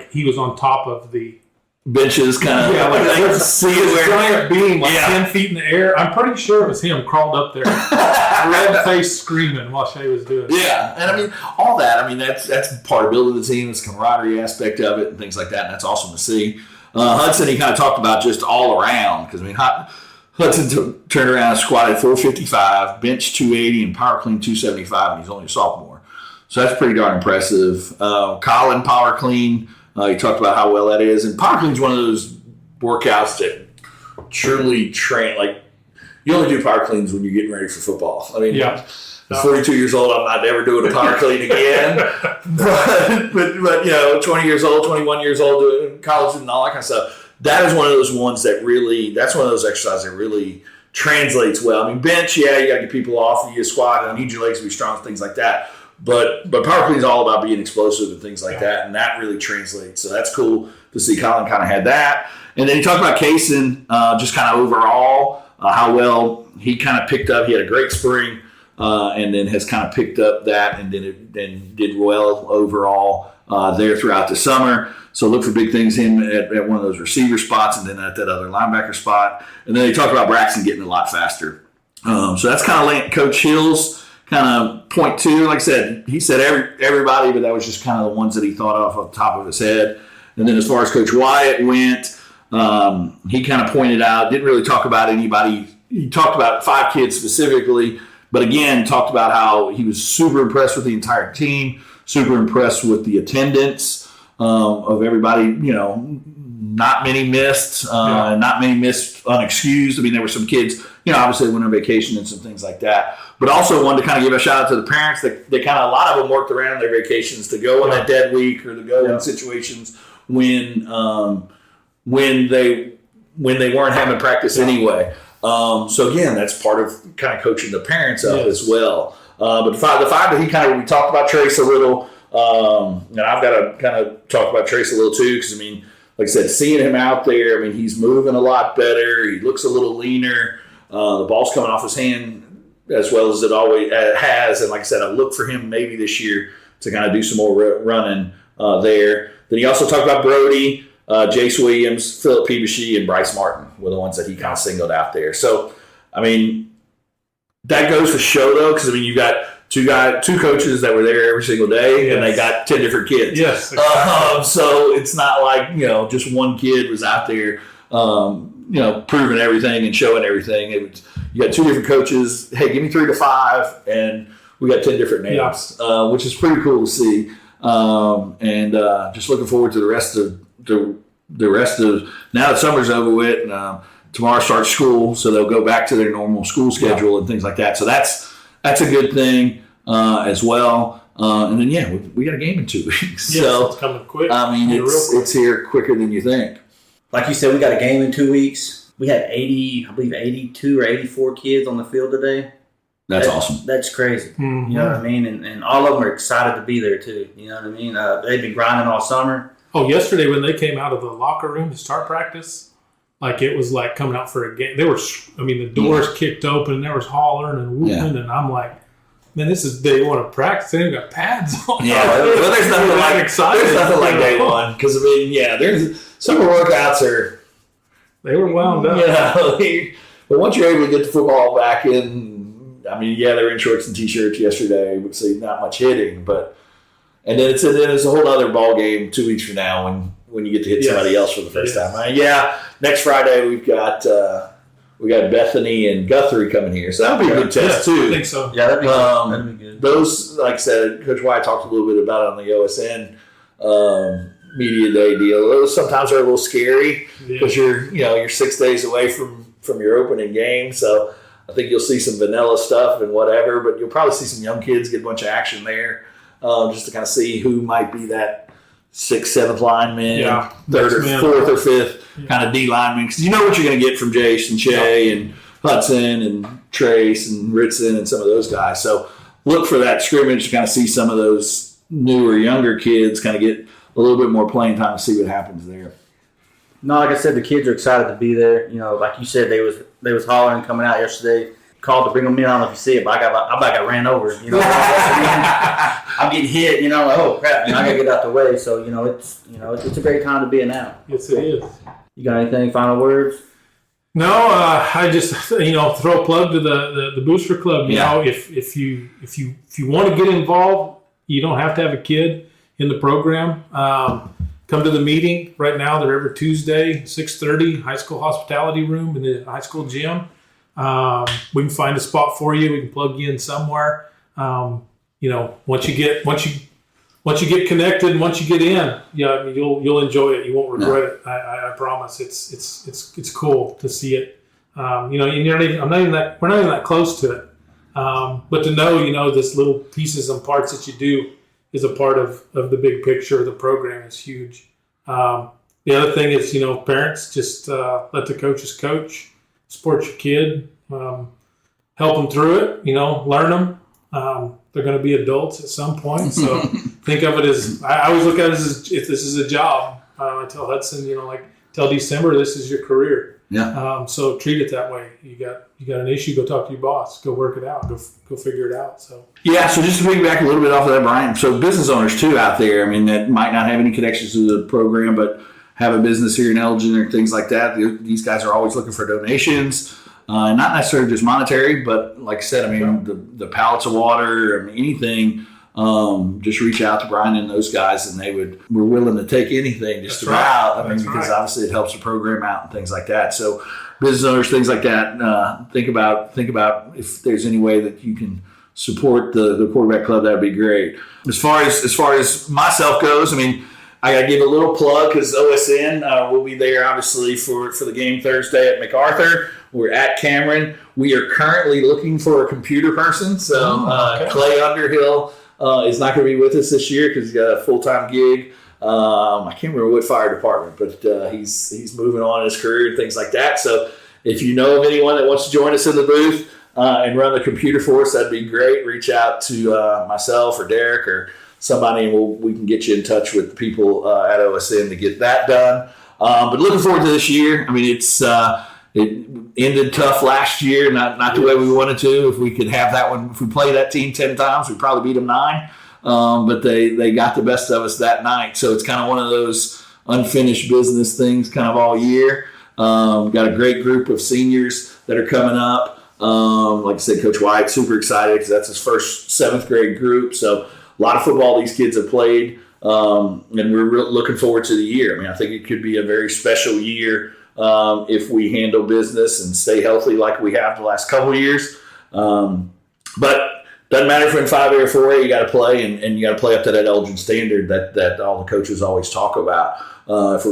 he was on top of the benches, kind of see it giant beam 10 feet in the air. I'm pretty sure it was him crawled up there, red face screaming while Shea was doing it. Yeah, and all that. That's part of building the team. It's the camaraderie aspect of it and things like that. And that's awesome to see. Hudson, he kind of talked about just all around because Hudson turned around and squatted 455, bench 280, and power clean 275, and he's only a sophomore. So that's pretty darn impressive. Colin, power clean. He talked about how well that is. And power clean is one of those workouts that truly train. You only do power cleans when you're getting ready for football. I'm 42 years old. I'm not ever doing a power clean again. but 20 years old, 21 years old, doing college and all that kind of stuff. that is one of those ones that's one of those exercises that really translates well. I mean, bench, you got to get people off, you squat, and need your legs to be strong, things like that. But power clean is all about being explosive and things like that, and that really translates. So that's cool to see Colin kind of had that. And then he talked about Kaysen, just kind of overall, how well he kind of picked up. He had a great spring, and then has kind of picked up that, and then did well overall there throughout the summer. So look for big things him at one of those receiver spots, and then at that other linebacker spot. And then they talked about Braxton getting a lot faster. So that's kind of Coach Hill's kind of point two. Like I said, he said everybody, but that was just kind of the ones that he thought of off the top of his head. And then as far as Coach Wyatt went, he kind of pointed out, didn't really talk about anybody. He talked about 5 kids specifically, but again, talked about how he was super impressed with the entire team, super impressed with the attendance of everybody. Not many missed, not many missed unexcused. I mean, there were some kids, obviously they went on vacation and some things like that. But also wanted to kind of give a shout out to the parents that they kind of, a lot of them worked around their vacations to go on that dead week or to go in situations when they weren't having practice anyway. So again, that's part of kind of coaching the parents up as well. But the five that we talked about Trace a little, and I've got to kind of talk about Trace a little too, because I mean, like I said, seeing him out there, I mean, he's moving a lot better. He looks a little leaner. The ball's coming off his hand as well as it always has. And like I said, I look for him maybe this year to kind of do some more running there. Then he also talked about Brody, Jace Williams, Philip Peebushy, and Bryce Martin were the ones that he kind of singled out there. So, I mean, that goes to show, though, because, I mean, you got two coaches that were there every single day, and they got 10 different kids. Yes, exactly. So it's not like, just one kid was out there, proving everything and showing everything. You got 2 different coaches. Hey, give me 3 to 5, and we got 10 different names, which is pretty cool to see. And just looking forward to the rest of now that summer's over with, and tomorrow starts school, so they'll go back to their normal school schedule and things like that. So that's a good thing as well. And then we got a game in 2 weeks. Yes, so it's coming quick. I mean, it's here quicker than you think. Like you said, we got a game in 2 weeks. We had 82 or 84 kids on the field today. That's awesome. That's crazy. Mm-hmm. You know what I mean? And all of them are excited to be there too. You know what I mean? They've been grinding all summer. Oh, yesterday when they came out of the locker room to start practice, like it was like coming out for a game. They were, the doors kicked open and there was hollering and whooping, and I'm like, man, this is day one of practice. They ain't got pads on. Yeah, well, there's nothing like day one, because there's some workouts they were wound up. But once you're able to get the football back in, I mean, they were in shorts and t-shirts yesterday, so not much hitting, but. And then it's a whole other ball game 2 weeks from now when you get to hit somebody else for the first time. Next Friday we've got Bethany and Guthrie coming here, so that'll be a good test too. I think so. Yeah, that'd be good. Those, like I said, Coach White talked a little bit about it on the OSN media day deal. Those sometimes are a little scary because you're 6 days away from your opening game, so I think you'll see some vanilla stuff and whatever, but you'll probably see some young kids get a bunch of action there. Just to kind of see who might be that 6th, 7th lineman, 3rd or 4th or 5th kind of D lineman. Because you know what you're going to get from Jace and Shea and Hudson and Trace and Ritson and some of those guys. So look for that scrimmage to kind of see some of those newer, younger kids kind of get a little bit more playing time to see what happens there. No, like I said, the kids are excited to be there. Like you said, they was hollering coming out yesterday. Called to bring them in. I don't know if you see it, but I got ran over. I'm getting hit. Like, oh crap! I gotta get out the way. So it's a great time to be in now. Yes, it is. You got anything? Final words? No, I just throw a plug to the Booster Club. If you want to get involved, you don't have to have a kid in the program. Come to the meeting. Right now, they're every Tuesday, 6:30, high school hospitality room in the high school gym. We can find a spot for you. We can plug you in somewhere. Once you get connected, and once you get in, you'll enjoy it. You won't regret it. I promise. It's cool to see it. We're not even that close to it. But to know, this little pieces and parts that you do is a part of the big picture of the program is huge. The other thing is, parents, just let the coaches coach, support your kid, help them through it, learn them. They're going to be adults at some point. So think of it as, I always look at it as if this is a job. I tell Hudson, till December, this is your career. Yeah. So treat it that way. You got an issue, go talk to your boss, go work it out, go figure it out. So yeah. So just to piggyback a little bit off of that, Brian. So business owners too out there, that might not have any connections to the program, but have a business here in Elgin or things like that. These guys are always looking for donations, not necessarily just monetary, but like I said, the pallets of water, anything. Just reach out to Brian and those guys, and we're willing to take anything just about. Because obviously it helps the program out and things like that. So business owners, things like that, think about if there's any way that you can support the quarterback club. That'd be great. As far as myself goes, I got to give a little plug because OSN will be there, obviously, for the game Thursday at MacArthur. We're at Cameron. We are currently looking for a computer person. So Clay Underhill is not going to be with us this year because he's got a full-time gig. I can't remember what fire department, but he's moving on in his career and things like that. So if you know of anyone that wants to join us in the booth and run the computer for us, that'd be great. Reach out to myself or Derek or somebody, and we can get you in touch with the people at OSN to get that done. But looking forward to this year. It ended tough last year, not the way we wanted to. If we could have that one, if we play that team 10 times, we'd probably beat them 9. But they got the best of us that night. So it's kind of one of those unfinished business things kind of all year. Got a great group of seniors that are coming up. Like I said, Coach White, super excited because that's his first 7th grade group. So a lot of football these kids have played, and we're looking forward to the year. I think it could be a very special year if we handle business and stay healthy like we have the last couple of years. But doesn't matter if we're in 5A or 4A, you got to play, and you got to play up to that Elgin standard that all the coaches always talk about. If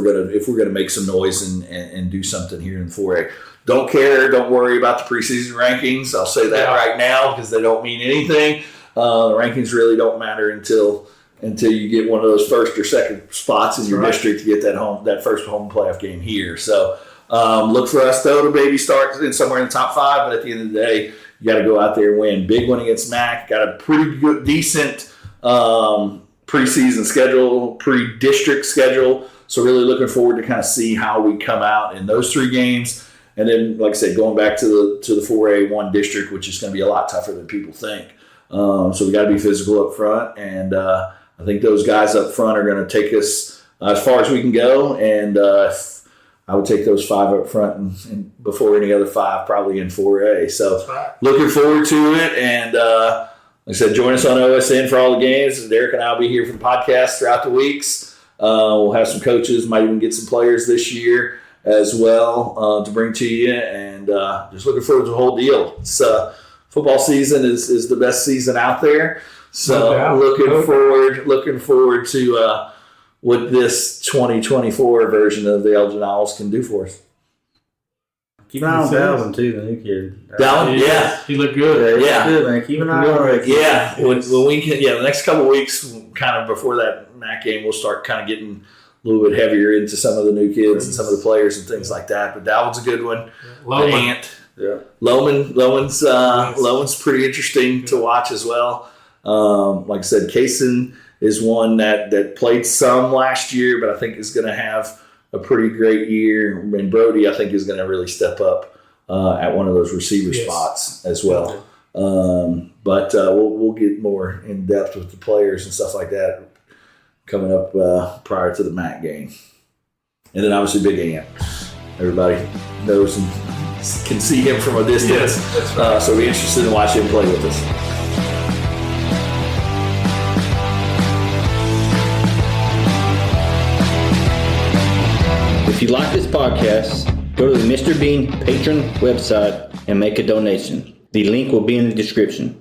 we're gonna make some noise and do something here in 4A. Don't worry about the preseason rankings. I'll say that right now because they don't mean anything. The rankings really don't matter until you get one of those first or second spots in your district to get that first home playoff game here. So look for us though to maybe start in somewhere in the top 5, but at the end of the day, you got to go out there and win. Big one against MAC. Got a pretty good, decent preseason schedule, pre-district schedule. So really looking forward to kind of see how we come out in those 3 games. And then, like I said, going back to the 4A1 district, which is going to be a lot tougher than people think. So we got to be physical up front, and I think those guys up front are going to take us as far as we can go. And I would take those 5 up front and before any other 5 probably in 4A. So looking forward to it. And like I said, join us on OSN for all the games. Derek and I will be here for the podcast throughout the weeks. We'll have some coaches, might even get some players this year as well to bring to you. And just looking forward to the whole deal. It's football season is the best season out there. So looking forward to what this 2024 version of the Elgin Owls can do for us. Keep an eye on Dalvin too, the new kid. Dalvin, yeah, he looked good. Yeah, good, man. Keep an eye on him. Yeah, when we can, the next couple of weeks, kind of before that MAC game, we'll start kind of getting a little bit heavier into some of the new kids and some of the players and things like that. But Dalvin's a good one. Loman. The Ant. Yeah. Loman's pretty interesting to watch as well. Like I said, Kaysen is one that played some last year, but I think is going to have a pretty great year. And Brody, I think, is going to really step up at one of those receiver spots as well. But we'll get more in depth with the players and stuff like that coming up prior to the MAC game. And then obviously Big Ant. Everybody knows and can see him from a distance. Yes, so we're interested in watching him play with us. If you like this podcast, go to the Mr. Bean patron website and make a donation. The link will be in the description.